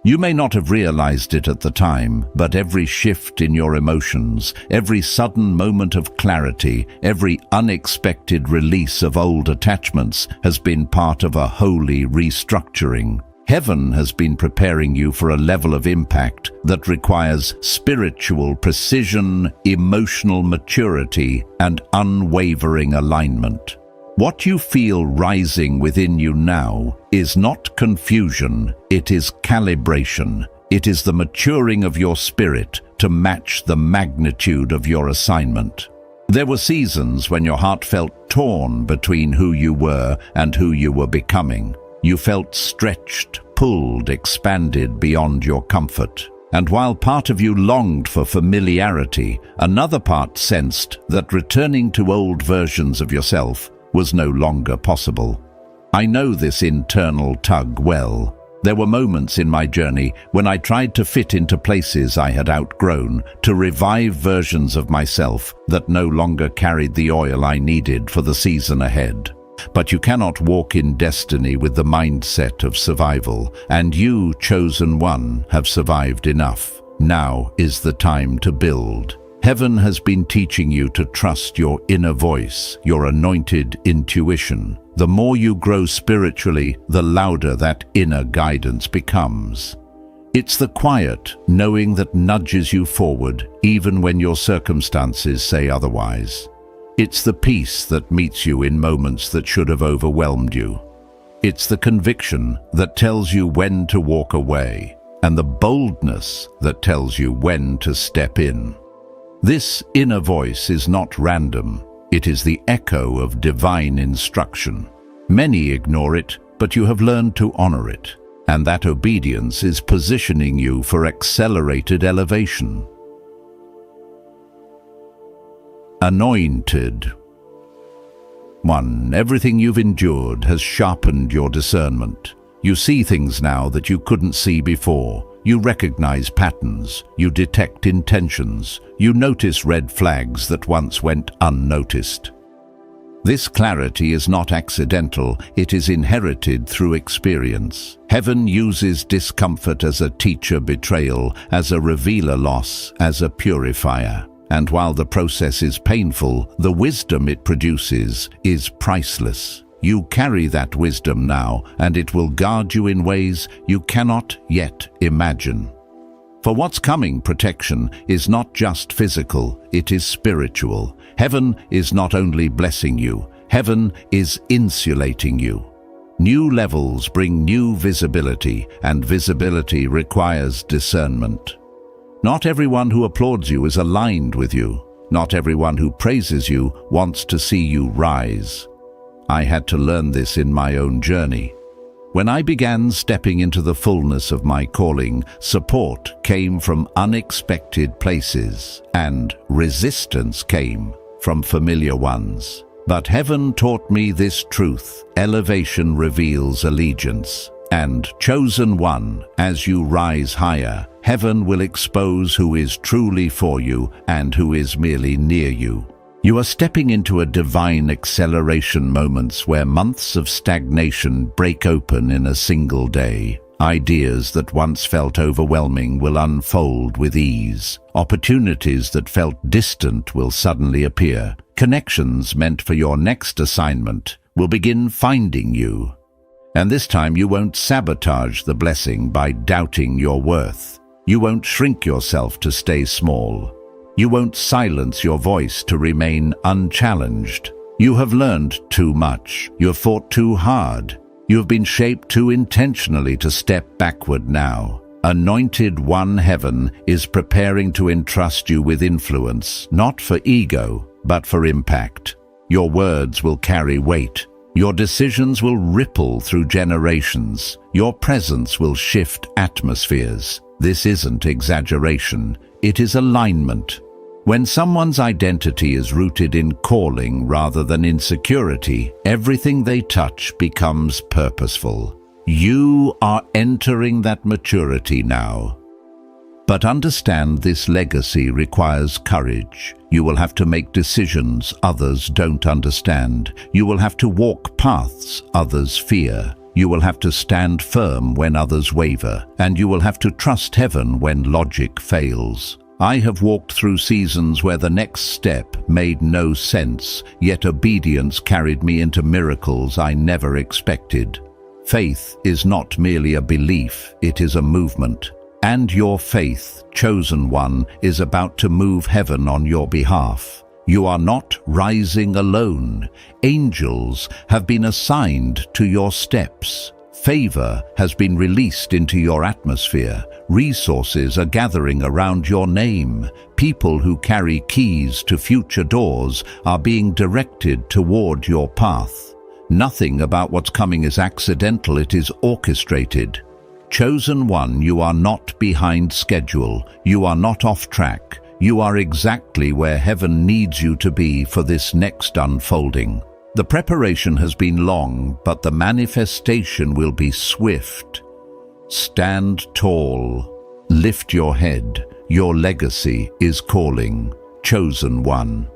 You may not have realized it at the time, but every shift in your emotions, every sudden moment of clarity, every unexpected release of old attachments has been part of a holy restructuring. Heaven has been preparing you for a level of impact that requires spiritual precision, emotional maturity, and unwavering alignment. What you feel rising within you now is not confusion, it is calibration. It is the maturing of your spirit to match the magnitude of your assignment. There were seasons when your heart felt torn between who you were and who you were becoming. You felt stretched, pulled, expanded beyond your comfort. And while part of you longed for familiarity, another part sensed that returning to old versions of yourself was no longer possible. I know this internal tug well. There were moments in my journey when I tried to fit into places I had outgrown, to revive versions of myself that no longer carried the oil I needed for the season ahead. But you cannot walk in destiny with the mindset of survival, and you, chosen one, have survived enough. Now is the time to build. Heaven has been teaching you to trust your inner voice, your anointed intuition. The more you grow spiritually, the louder that inner guidance becomes. It's the quiet, knowing that nudges you forward, even when your circumstances say otherwise. It's the peace that meets you in moments that should have overwhelmed you. It's the conviction that tells you when to walk away, and the boldness that tells you when to step in. This inner voice is not random. It is the echo of divine instruction. Many ignore it, but you have learned to honor it, and that obedience is positioning you for accelerated elevation. Anointed. 1. Everything you've endured has sharpened your discernment. You see things now that you couldn't see before. You recognize patterns, you detect intentions, you notice red flags that once went unnoticed. This clarity is not accidental, it is inherited through experience. Heaven uses discomfort as a teacher betrayal, as a revealer loss, as a purifier. And while the process is painful, the wisdom it produces is priceless. You carry that wisdom now, and it will guard you in ways you cannot yet imagine. For what's coming, protection is not just physical, it is spiritual. Heaven is not only blessing you, heaven is insulating you. New levels bring new visibility, and visibility requires discernment. Not everyone who applauds you is aligned with you. Not everyone who praises you wants to see you rise. I had to learn this in my own journey. When I began stepping into the fullness of my calling, support came from unexpected places, and resistance came from familiar ones. But heaven taught me this truth: elevation reveals allegiance. And chosen one, as you rise higher, heaven will expose who is truly for you and who is merely near you. You are stepping into a divine acceleration, moments where months of stagnation break open in a single day. Ideas that once felt overwhelming will unfold with ease. Opportunities that felt distant will suddenly appear. Connections meant for your next assignment will begin finding you. And this time you won't sabotage the blessing by doubting your worth. You won't shrink yourself to stay small. You won't silence your voice to remain unchallenged. You have learned too much. You have fought too hard. You have been shaped too intentionally to step backward now. Anointed One, Heaven is preparing to entrust you with influence, not for ego, but for impact. Your words will carry weight. Your decisions will ripple through generations. Your presence will shift atmospheres. This isn't exaggeration, it is alignment. When someone's identity is rooted in calling rather than insecurity, everything they touch becomes purposeful. You are entering that maturity now. But understand, this legacy requires courage. You will have to make decisions others don't understand. You will have to walk paths others fear. You will have to stand firm when others waver, and you will have to trust heaven when logic fails. I have walked through seasons where the next step made no sense, yet obedience carried me into miracles I never expected. Faith is not merely a belief, it is a movement. And your faith, chosen one, is about to move heaven on your behalf. You are not rising alone. Angels have been assigned to your steps. Favor has been released into your atmosphere. Resources are gathering around your name. People who carry keys to future doors are being directed toward your path. Nothing about what's coming is accidental, it is orchestrated. Chosen one, you are not behind schedule. You are not off track. You are exactly where heaven needs you to be for this next unfolding. The preparation has been long, but the manifestation will be swift. Stand tall. Lift your head. Your legacy is calling. Chosen one.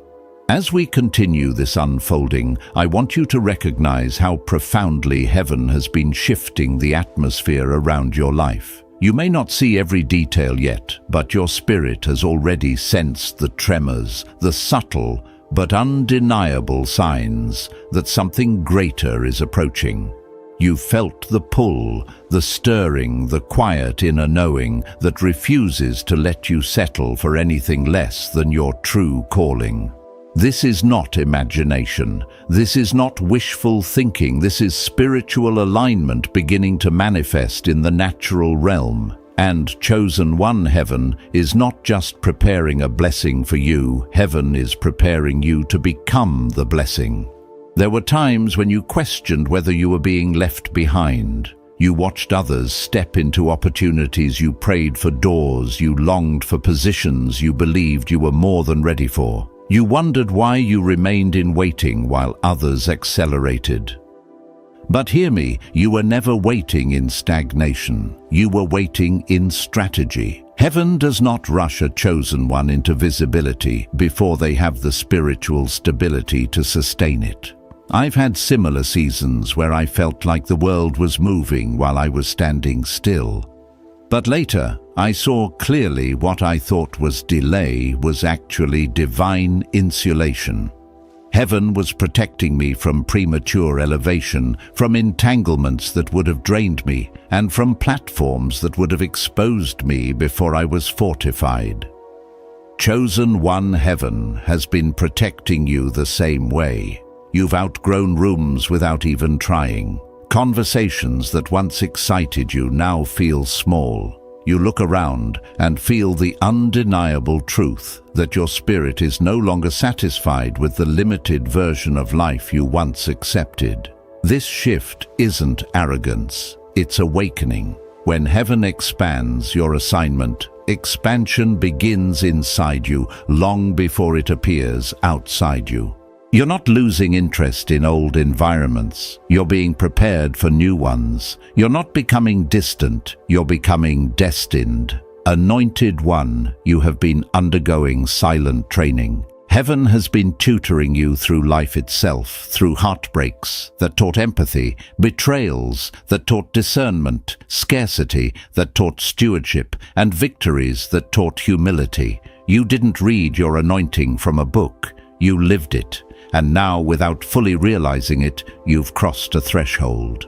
As we continue this unfolding, I want you to recognize how profoundly heaven has been shifting the atmosphere around your life. You may not see every detail yet, but your spirit has already sensed the tremors, the subtle but undeniable signs that something greater is approaching. You've felt the pull, the stirring, the quiet inner knowing that refuses to let you settle for anything less than your true calling. This is not imagination. This is not wishful thinking. This is spiritual alignment beginning to manifest in the natural realm. And chosen one, heaven is not just preparing a blessing for you. Heaven is preparing you to become the blessing. There were times when you questioned whether you were being left behind. You watched others step into opportunities, you prayed for doors, you longed for positions you believed you were more than ready for. You wondered why you remained in waiting while others accelerated. But hear me, you were never waiting in stagnation. You were waiting in strategy. Heaven does not rush a chosen one into visibility before they have the spiritual stability to sustain it. I've had similar seasons where I felt like the world was moving while I was standing still. But later, I saw clearly what I thought was delay was actually divine insulation. Heaven was protecting me from premature elevation, from entanglements that would have drained me, and from platforms that would have exposed me before I was fortified. Chosen one, heaven has been protecting you the same way. You've outgrown rooms without even trying. Conversations that once excited you now feel small. You look around and feel the undeniable truth that your spirit is no longer satisfied with the limited version of life you once accepted. This shift isn't arrogance, it's awakening. When heaven expands your assignment, expansion begins inside you long before it appears outside you. You're not losing interest in old environments. You're being prepared for new ones. You're not becoming distant. You're becoming destined. Anointed one, you have been undergoing silent training. Heaven has been tutoring you through life itself, through heartbreaks that taught empathy, betrayals that taught discernment, scarcity that taught stewardship, and victories that taught humility. You didn't read your anointing from a book. You lived it. And now, without fully realizing it, you've crossed a threshold.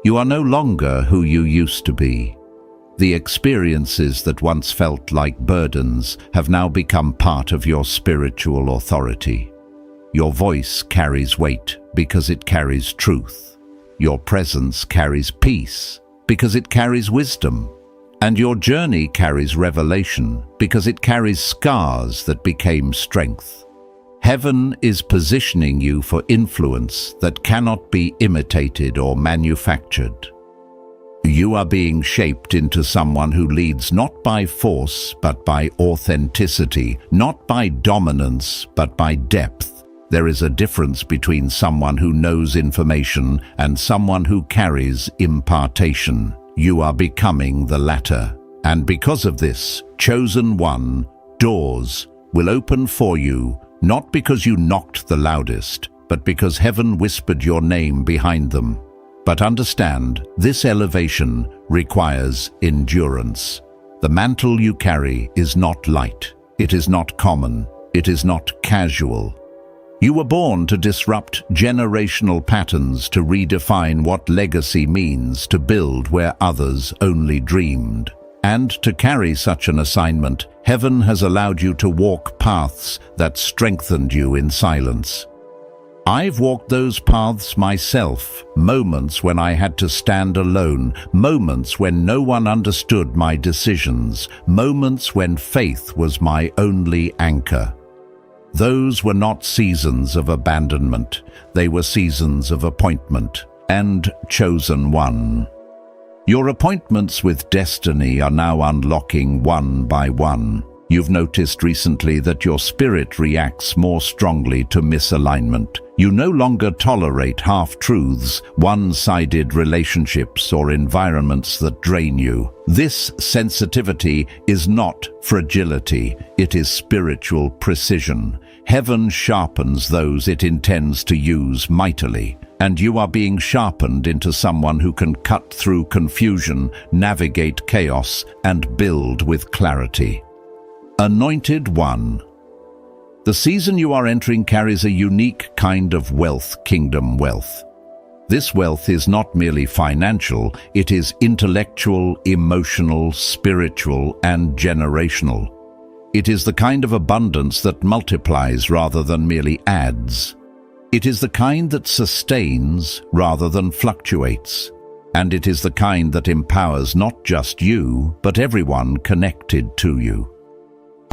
You are no longer who you used to be. The experiences that once felt like burdens have now become part of your spiritual authority. Your voice carries weight because it carries truth. Your presence carries peace because it carries wisdom. And your journey carries revelation because it carries scars that became strength. Heaven is positioning you for influence that cannot be imitated or manufactured. You are being shaped into someone who leads not by force but by authenticity, not by dominance but by depth. There is a difference between someone who knows information and someone who carries impartation. You are becoming the latter. And because of this, chosen one, doors will open for you, not because you knocked the loudest, but because heaven whispered your name behind them. But understand, this elevation requires endurance. The mantle you carry is not light. It is not common. It is not casual. You were born to disrupt generational patterns, to redefine what legacy means, to build where others only dreamed. And to carry such an assignment, heaven has allowed you to walk paths that strengthened you in silence. I've walked those paths myself, moments when I had to stand alone, moments when no one understood my decisions, moments when faith was my only anchor. Those were not seasons of abandonment, they were seasons of appointment and chosen one. Your appointments with destiny are now unlocking one by one. You've noticed recently that your spirit reacts more strongly to misalignment. You no longer tolerate half-truths, one-sided relationships, or environments that drain you. This sensitivity is not fragility, it is spiritual precision. Heaven sharpens those it intends to use mightily, and you are being sharpened into someone who can cut through confusion, navigate chaos, and build with clarity. Anointed One. The season you are entering carries a unique kind of wealth, kingdom wealth. This wealth is not merely financial, it is intellectual, emotional, spiritual, and generational. It is the kind of abundance that multiplies rather than merely adds. It is the kind that sustains rather than fluctuates. And it is the kind that empowers not just you, but everyone connected to you.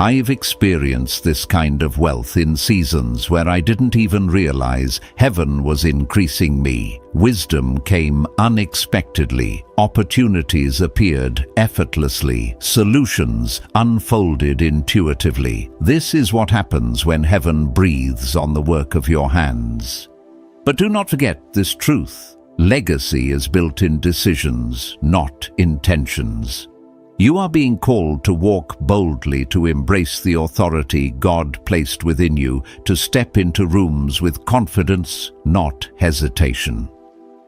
I've experienced this kind of wealth in seasons where I didn't even realize heaven was increasing me. Wisdom came unexpectedly, opportunities appeared effortlessly, solutions unfolded intuitively. This is what happens when heaven breathes on the work of your hands. But do not forget this truth. Legacy is built in decisions, not intentions. You are being called to walk boldly, to embrace the authority God placed within you, to step into rooms with confidence, not hesitation.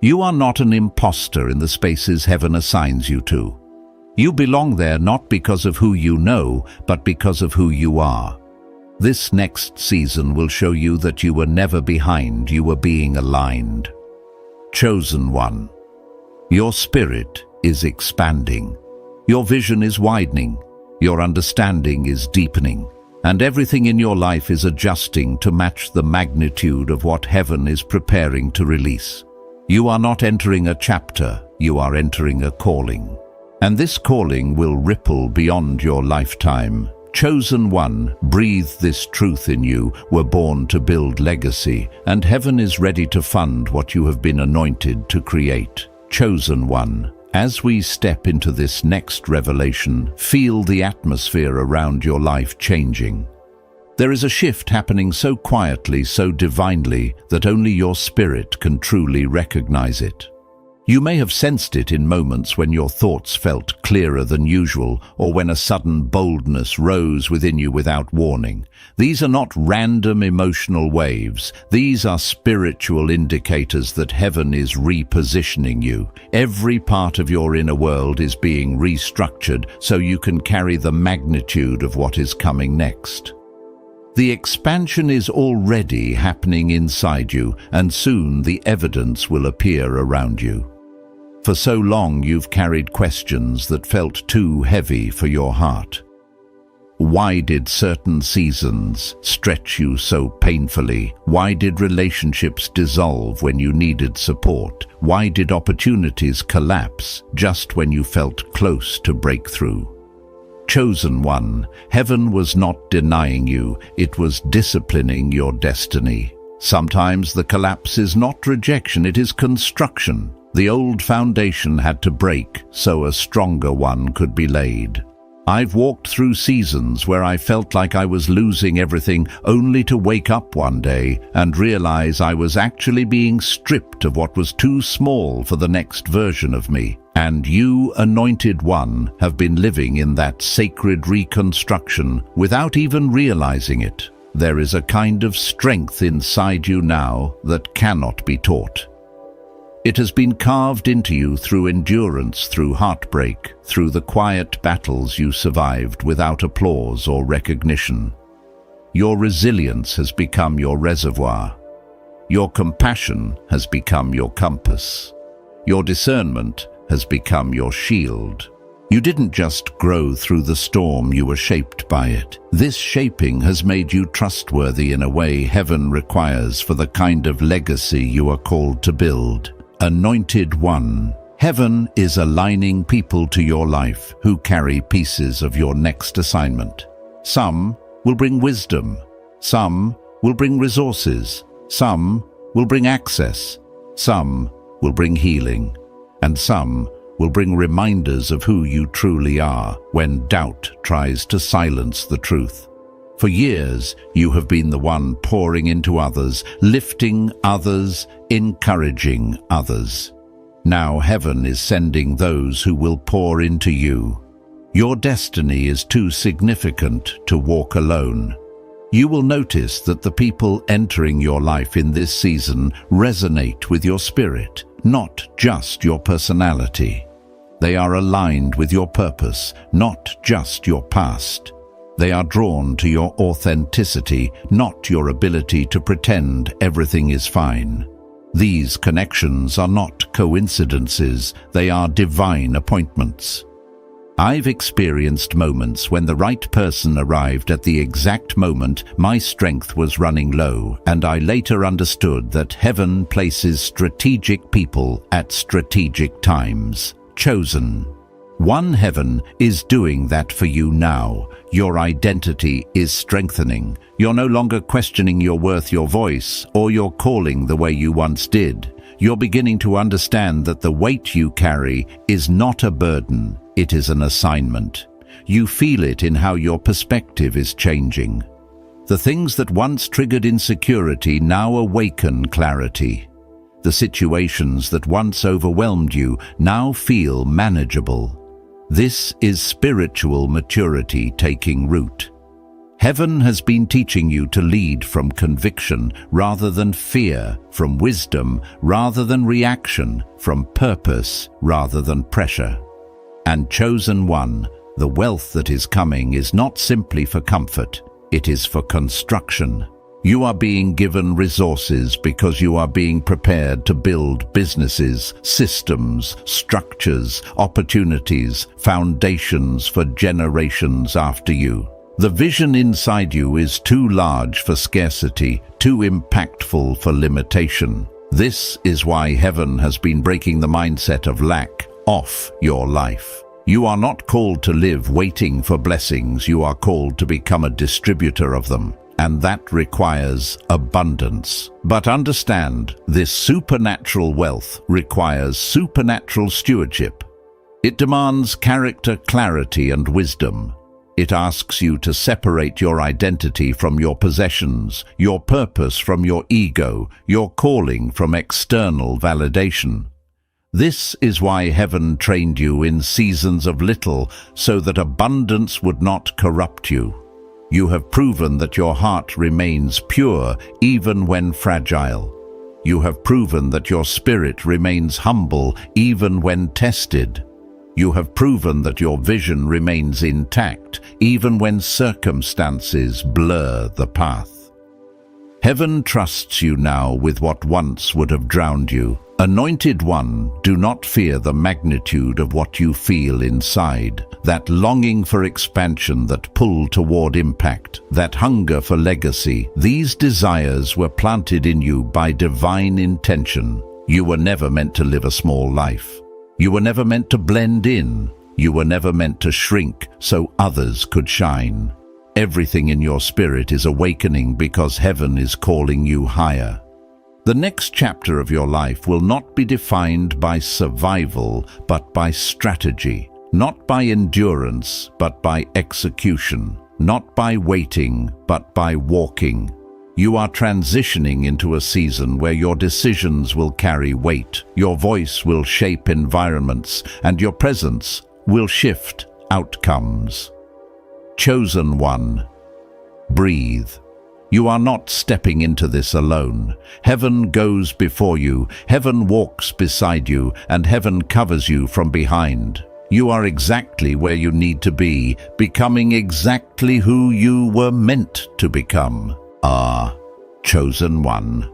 You are not an imposter in the spaces heaven assigns you to. You belong there not because of who you know, but because of who you are. This next season will show you that you were never behind, you were being aligned. Chosen One. Your spirit is expanding. Your vision is widening, your understanding is deepening, and everything in your life is adjusting to match the magnitude of what heaven is preparing to release. You are not entering a chapter, you are entering a calling. And this calling will ripple beyond your lifetime. Chosen One, breathe this truth in you, were born to build legacy, and heaven is ready to fund what you have been anointed to create. Chosen One. As we step into this next revelation, feel the atmosphere around your life changing. There is a shift happening so quietly, so divinely, that only your spirit can truly recognize it. You may have sensed it in moments when your thoughts felt clearer than usual, or when a sudden boldness rose within you without warning. These are not random emotional waves. These are spiritual indicators that heaven is repositioning you. Every part of your inner world is being restructured so you can carry the magnitude of what is coming next. The expansion is already happening inside you, and soon the evidence will appear around you. For so long you've carried questions that felt too heavy for your heart. Why did certain seasons stretch you so painfully? Why did relationships dissolve when you needed support? Why did opportunities collapse just when you felt close to breakthrough? Chosen One, heaven was not denying you, it was disciplining your destiny. Sometimes the collapse is not rejection, it is construction. The old foundation had to break so a stronger one could be laid. I've walked through seasons where I felt like I was losing everything, only to wake up one day and realize I was actually being stripped of what was too small for the next version of me. And you, Anointed One, have been living in that sacred reconstruction without even realizing it. There is a kind of strength inside you now that cannot be taught. It has been carved into you through endurance, through heartbreak, through the quiet battles you survived without applause or recognition. Your resilience has become your reservoir. Your compassion has become your compass. Your discernment has become your shield. You didn't just grow through the storm, you were shaped by it. This shaping has made you trustworthy in a way heaven requires for the kind of legacy you are called to build. Anointed One. Heaven is aligning people to your life who carry pieces of your next assignment. Some will bring wisdom. Some will bring resources. Some will bring access. Some will bring healing. And some will bring reminders of who you truly are when doubt tries to silence the truth. For years, you have been the one pouring into others, lifting others, encouraging others. Now heaven is sending those who will pour into you. Your destiny is too significant to walk alone. You will notice that the people entering your life in this season resonate with your spirit, not just your personality. They are aligned with your purpose, not just your past. They are drawn to your authenticity, not your ability to pretend everything is fine. These connections are not coincidences, they are divine appointments. I've experienced moments when the right person arrived at the exact moment my strength was running low, and I later understood that heaven places strategic people at strategic times. Chosen. One Heaven is doing that for you now. Your identity is strengthening. You're no longer questioning your worth, your voice, or your calling the way you once did. You're beginning to understand that the weight you carry is not a burden, it is an assignment. You feel it in how your perspective is changing. The things that once triggered insecurity now awaken clarity. The situations that once overwhelmed you now feel manageable. This is spiritual maturity taking root. Heaven has been teaching you to lead from conviction rather than fear, from wisdom rather than reaction, from purpose rather than pressure. And Chosen One, the wealth that is coming is not simply for comfort, it is for construction. You are being given resources because you are being prepared to build businesses, systems, structures, opportunities, foundations for generations after you. The vision inside you is too large for scarcity, too impactful for limitation. This is why heaven has been breaking the mindset of lack off your life. You are not called to live waiting for blessings, you are called to become a distributor of them. And that requires abundance. But understand, this supernatural wealth requires supernatural stewardship. It demands character, clarity, and wisdom. It asks you to separate your identity from your possessions, your purpose from your ego, your calling from external validation. This is why heaven trained you in seasons of little, so that abundance would not corrupt you. You have proven that your heart remains pure even when fragile. You have proven that your spirit remains humble even when tested. You have proven that your vision remains intact even when circumstances blur the path. Heaven trusts you now with what once would have drowned you. Anointed One, do not fear the magnitude of what you feel inside, that longing for expansion, that pull toward impact, that hunger for legacy. These desires were planted in you by divine intention. You were never meant to live a small life. You were never meant to blend in. You were never meant to shrink so others could shine. Everything in your spirit is awakening because heaven is calling you higher. The next chapter of your life will not be defined by survival, but by strategy. Not by endurance, but by execution. Not by waiting, but by walking. You are transitioning into a season where your decisions will carry weight, your voice will shape environments, and your presence will shift outcomes. Chosen One, breathe. You are not stepping into this alone. Heaven goes before you, heaven walks beside you, and heaven covers you from behind. You are exactly where you need to be, becoming exactly who you were meant to become. Chosen one.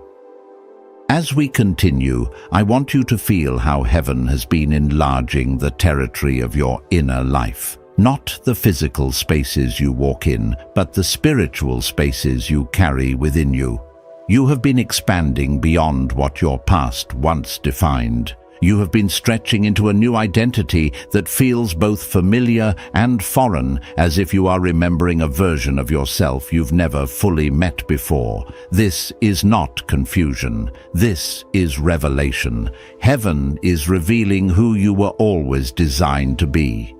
As we continue, I want you to feel how heaven has been enlarging the territory of your inner life. Not the physical spaces you walk in, but the spiritual spaces you carry within you. You have been expanding beyond what your past once defined. You have been stretching into a new identity that feels both familiar and foreign, as if you are remembering a version of yourself you've never fully met before. This is not confusion. This is revelation. Heaven is revealing who you were always designed to be.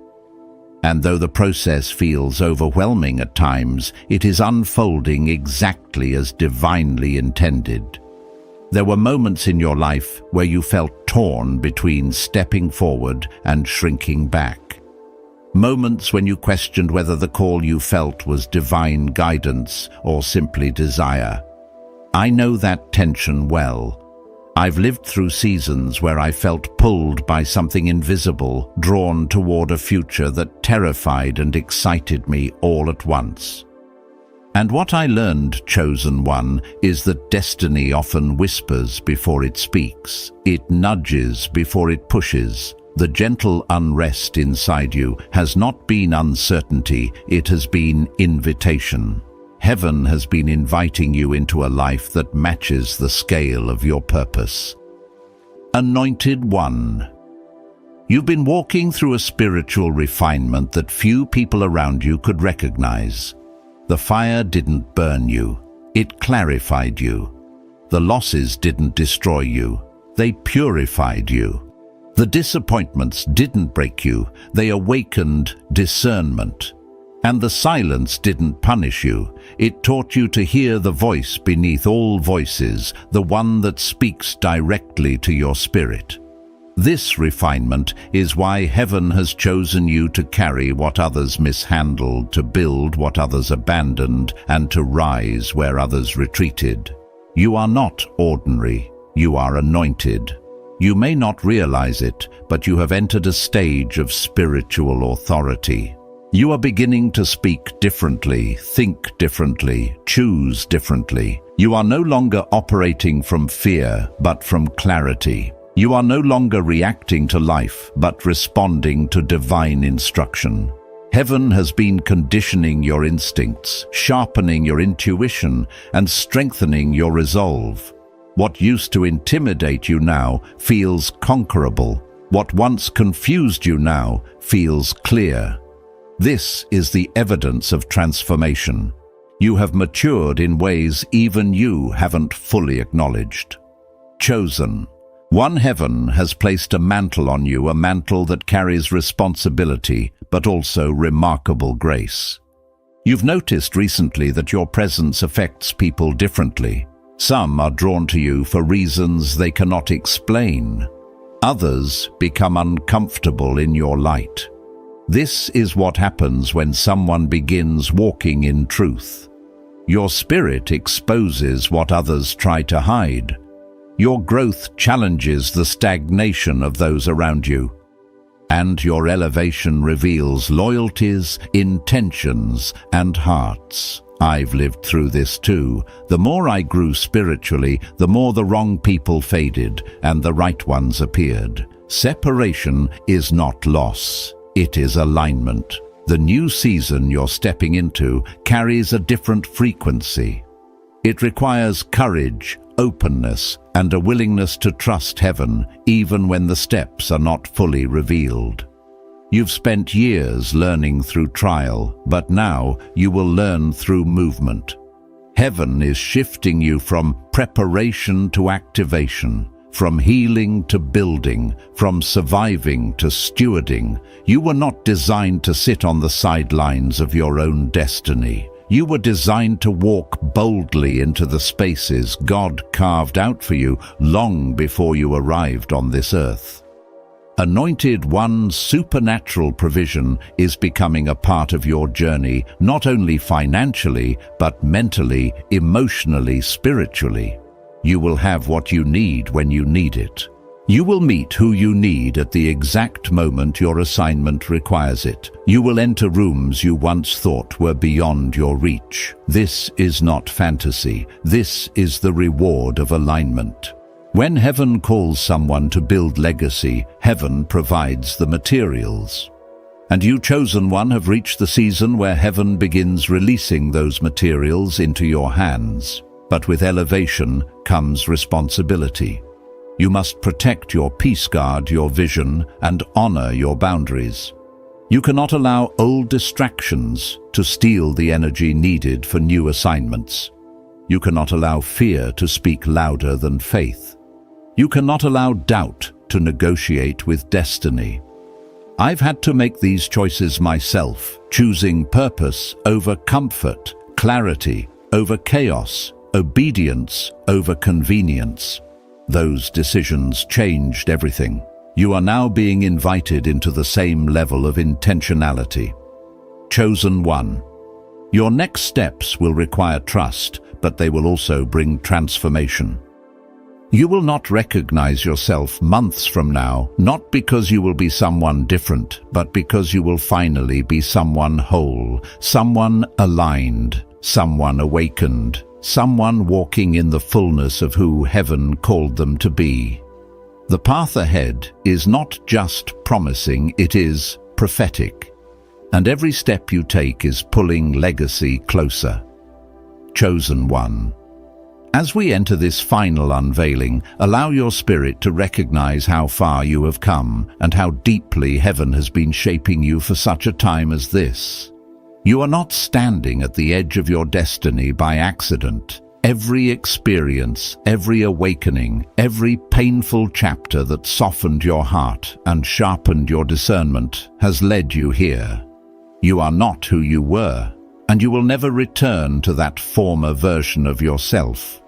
And though the process feels overwhelming at times, it is unfolding exactly as divinely intended. There were moments in your life where you felt torn between stepping forward and shrinking back. Moments when you questioned whether the call you felt was divine guidance or simply desire. I know that tension well. I've lived through seasons where I felt pulled by something invisible, drawn toward a future that terrified and excited me all at once. And what I learned, chosen one, is that destiny often whispers before it speaks. It nudges before it pushes. The gentle unrest inside you has not been uncertainty, it has been invitation. Heaven has been inviting you into a life that matches the scale of your purpose. Anointed one. You've been walking through a spiritual refinement that few people around you could recognize. The fire didn't burn you, it clarified you. The losses didn't destroy you, they purified you. The disappointments didn't break you, they awakened discernment. And the silence didn't punish you, it taught you to hear the voice beneath all voices, the one that speaks directly to your spirit. This refinement is why heaven has chosen you to carry what others mishandled, to build what others abandoned, and to rise where others retreated. You are not ordinary, you are anointed. You may not realize it, but you have entered a stage of spiritual authority. You are beginning to speak differently, think differently, choose differently. You are no longer operating from fear, but from clarity. You are no longer reacting to life, but responding to divine instruction. Heaven has been conditioning your instincts, sharpening your intuition, and strengthening your resolve. What used to intimidate you now feels conquerable. What once confused you now feels clear. This is the evidence of transformation. You have matured in ways even you haven't fully acknowledged. Chosen. One, heaven has placed a mantle on you, a mantle that carries responsibility, but also remarkable grace. You've noticed recently that your presence affects people differently. Some are drawn to you for reasons they cannot explain. Others become uncomfortable in your light. This is what happens when someone begins walking in truth. Your spirit exposes what others try to hide. Your growth challenges the stagnation of those around you. And your elevation reveals loyalties, intentions, and hearts. I've lived through this too. The more I grew spiritually, the more the wrong people faded and the right ones appeared. Separation is not loss. It is alignment. The new season you're stepping into carries a different frequency. It requires courage, openness, and a willingness to trust heaven even when the steps are not fully revealed. You've spent years learning through trial, but now you will learn through movement. Heaven is shifting you from preparation to activation, from healing to building, from surviving to stewarding. You were not designed to sit on the sidelines of your own destiny. You were designed to walk boldly into the spaces God carved out for you long before you arrived on this earth. Anointed One's supernatural provision is becoming a part of your journey, not only financially, but mentally, emotionally, spiritually. You will have what you need when you need it. You will meet who you need at the exact moment your assignment requires it. You will enter rooms you once thought were beyond your reach. This is not fantasy. This is the reward of alignment. When heaven calls someone to build legacy, heaven provides the materials. And you, chosen one, have reached the season where heaven begins releasing those materials into your hands. But with elevation comes responsibility. You must protect your peace guard, your vision, and honor your boundaries. You cannot allow old distractions to steal the energy needed for new assignments. You cannot allow fear to speak louder than faith. You cannot allow doubt to negotiate with destiny. I've had to make these choices myself, choosing purpose over comfort, clarity over chaos, obedience over convenience. Those decisions changed everything. You are now being invited into the same level of intentionality. Chosen one. Your next steps will require trust, but they will also bring transformation. You will not recognize yourself months from now, not because you will be someone different, but because you will finally be someone whole, someone aligned, someone awakened, someone walking in the fullness of who heaven called them to be. The path ahead is not just promising, it is prophetic. And every step you take is pulling legacy closer. Chosen one. As we enter this final unveiling, allow your spirit to recognize how far you have come and how deeply heaven has been shaping you for such a time as this. You are not standing at the edge of your destiny by accident. Every experience, every awakening, every painful chapter that softened your heart and sharpened your discernment has led you here. You are not who you were, and you will never return to that former version of yourself.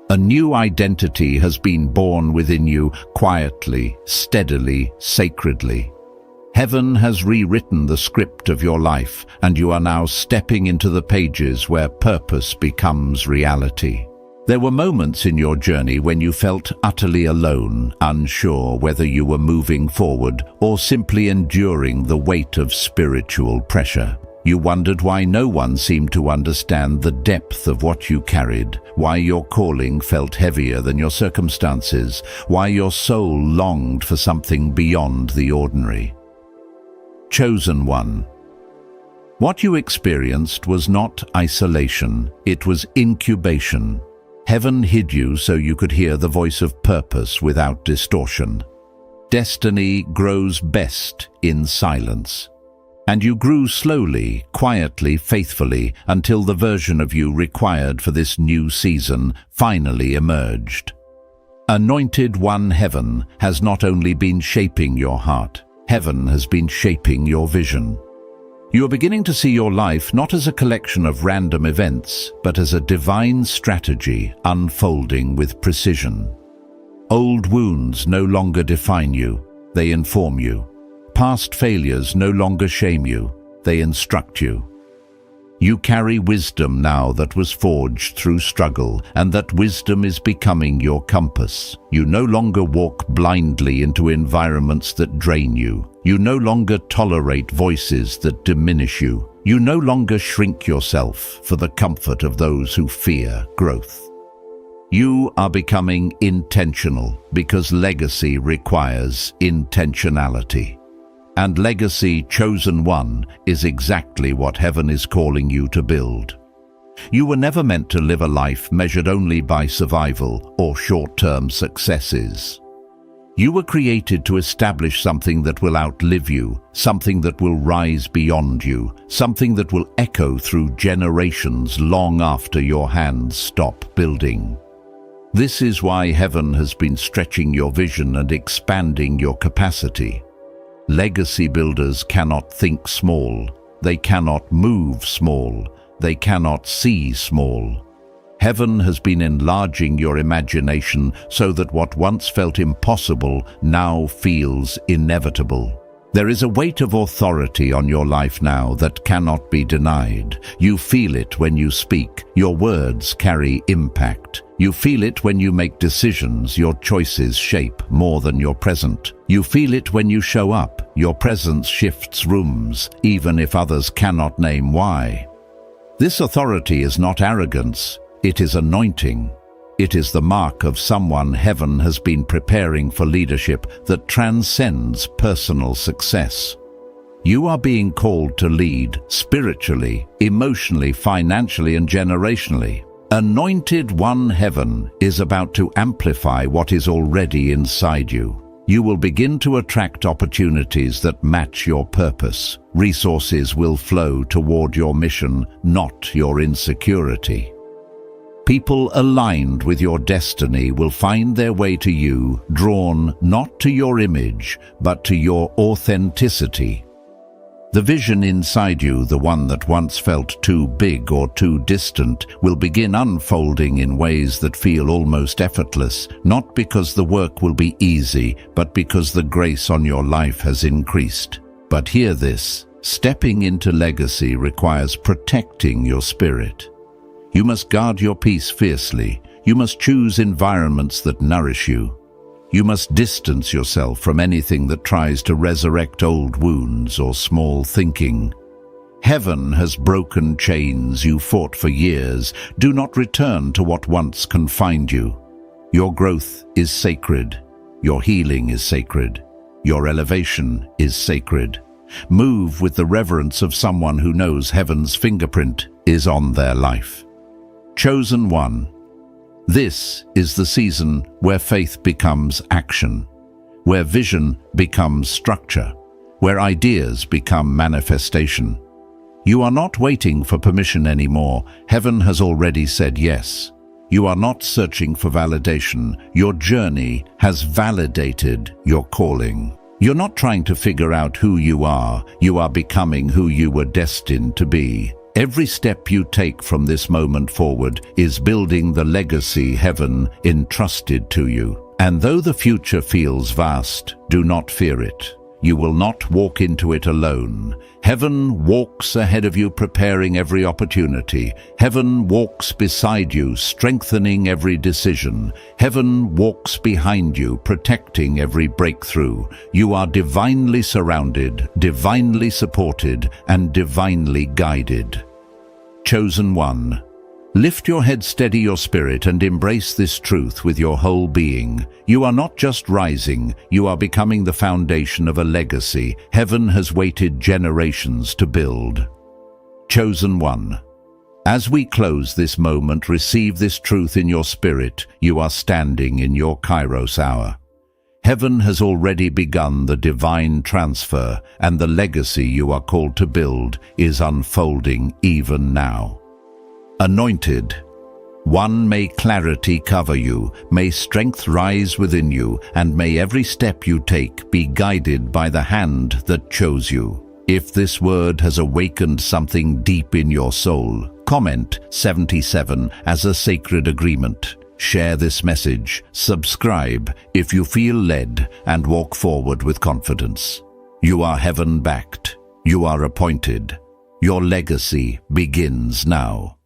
A new identity has been born within you, quietly, steadily, sacredly. Heaven has rewritten the script of your life, and you are now stepping into the pages where purpose becomes reality. There were moments in your journey when you felt utterly alone, unsure whether you were moving forward or simply enduring the weight of spiritual pressure. You wondered why no one seemed to understand the depth of what you carried, why your calling felt heavier than your circumstances, why your soul longed for something beyond the ordinary. Chosen one. What you experienced was not isolation, it was incubation. Heaven hid you so you could hear the voice of purpose without distortion. Destiny grows best in silence. And you grew slowly, quietly, faithfully, until the version of you required for this new season finally emerged. Anointed One, heaven has not only been shaping your heart, heaven has been shaping your vision. You are beginning to see your life not as a collection of random events, but as a divine strategy unfolding with precision. Old wounds no longer define you, they inform you. Past failures no longer shame you, they instruct you. You carry wisdom now that was forged through struggle, and that wisdom is becoming your compass. You no longer walk blindly into environments that drain you. You no longer tolerate voices that diminish you. You no longer shrink yourself for the comfort of those who fear growth. You are becoming intentional because legacy requires intentionality. And legacy, chosen one, is exactly what heaven is calling you to build. You were never meant to live a life measured only by survival or short-term successes. You were created to establish something that will outlive you, something that will rise beyond you, something that will echo through generations long after your hands stop building. This is why heaven has been stretching your vision and expanding your capacity. Legacy builders cannot think small, they cannot move small, they cannot see small. Heaven has been enlarging your imagination so that what once felt impossible now feels inevitable. There is a weight of authority on your life now that cannot be denied. You feel it when you speak. Your words carry impact. You feel it when you make decisions. Your choices shape more than your present. You feel it when you show up. Your presence shifts rooms, even if others cannot name why. This authority is not arrogance. It is anointing. It is the mark of someone heaven has been preparing for leadership that transcends personal success. You are being called to lead spiritually, emotionally, financially, and generationally. Anointed One, heaven is about to amplify what is already inside you. You will begin to attract opportunities that match your purpose. Resources will flow toward your mission, not your insecurity. People aligned with your destiny will find their way to you, drawn not to your image, but to your authenticity. The vision inside you, the one that once felt too big or too distant, will begin unfolding in ways that feel almost effortless, not because the work will be easy, but because the grace on your life has increased. But hear this: stepping into legacy requires protecting your spirit. You must guard your peace fiercely. You must choose environments that nourish you. You must distance yourself from anything that tries to resurrect old wounds or small thinking. Heaven has broken chains you fought for years. Do not return to what once confined you. Your growth is sacred. Your healing is sacred. Your elevation is sacred. Move with the reverence of someone who knows heaven's fingerprint is on their life. Chosen one. This is the season where faith becomes action, where vision becomes structure, where ideas become manifestation. You are not waiting for permission anymore. Heaven has already said yes. You are not searching for validation. Your journey has validated your calling. You're not trying to figure out who you are. You are becoming who you were destined to be. Every step you take from this moment forward is building the legacy heaven entrusted to you. And though the future feels vast, do not fear it. You will not walk into it alone. Heaven walks ahead of you, preparing every opportunity. Heaven walks beside you, strengthening every decision. Heaven walks behind you, protecting every breakthrough. You are divinely surrounded, divinely supported, and divinely guided. Chosen one. Lift your head, steady your spirit, and embrace this truth with your whole being. You are not just rising, you are becoming the foundation of a legacy heaven has waited generations to build. Chosen one. As we close this moment, receive this truth in your spirit. You are standing in your Kairos hour. Heaven has already begun the divine transfer, and the legacy you are called to build is unfolding even now. Anointed one, may clarity cover you, may strength rise within you, and may every step you take be guided by the hand that chose you. If this word has awakened something deep in your soul, comment 77 as a sacred agreement. Share this message, subscribe if you feel led, and walk forward with confidence. You are heaven-backed. You are appointed. Your legacy begins now.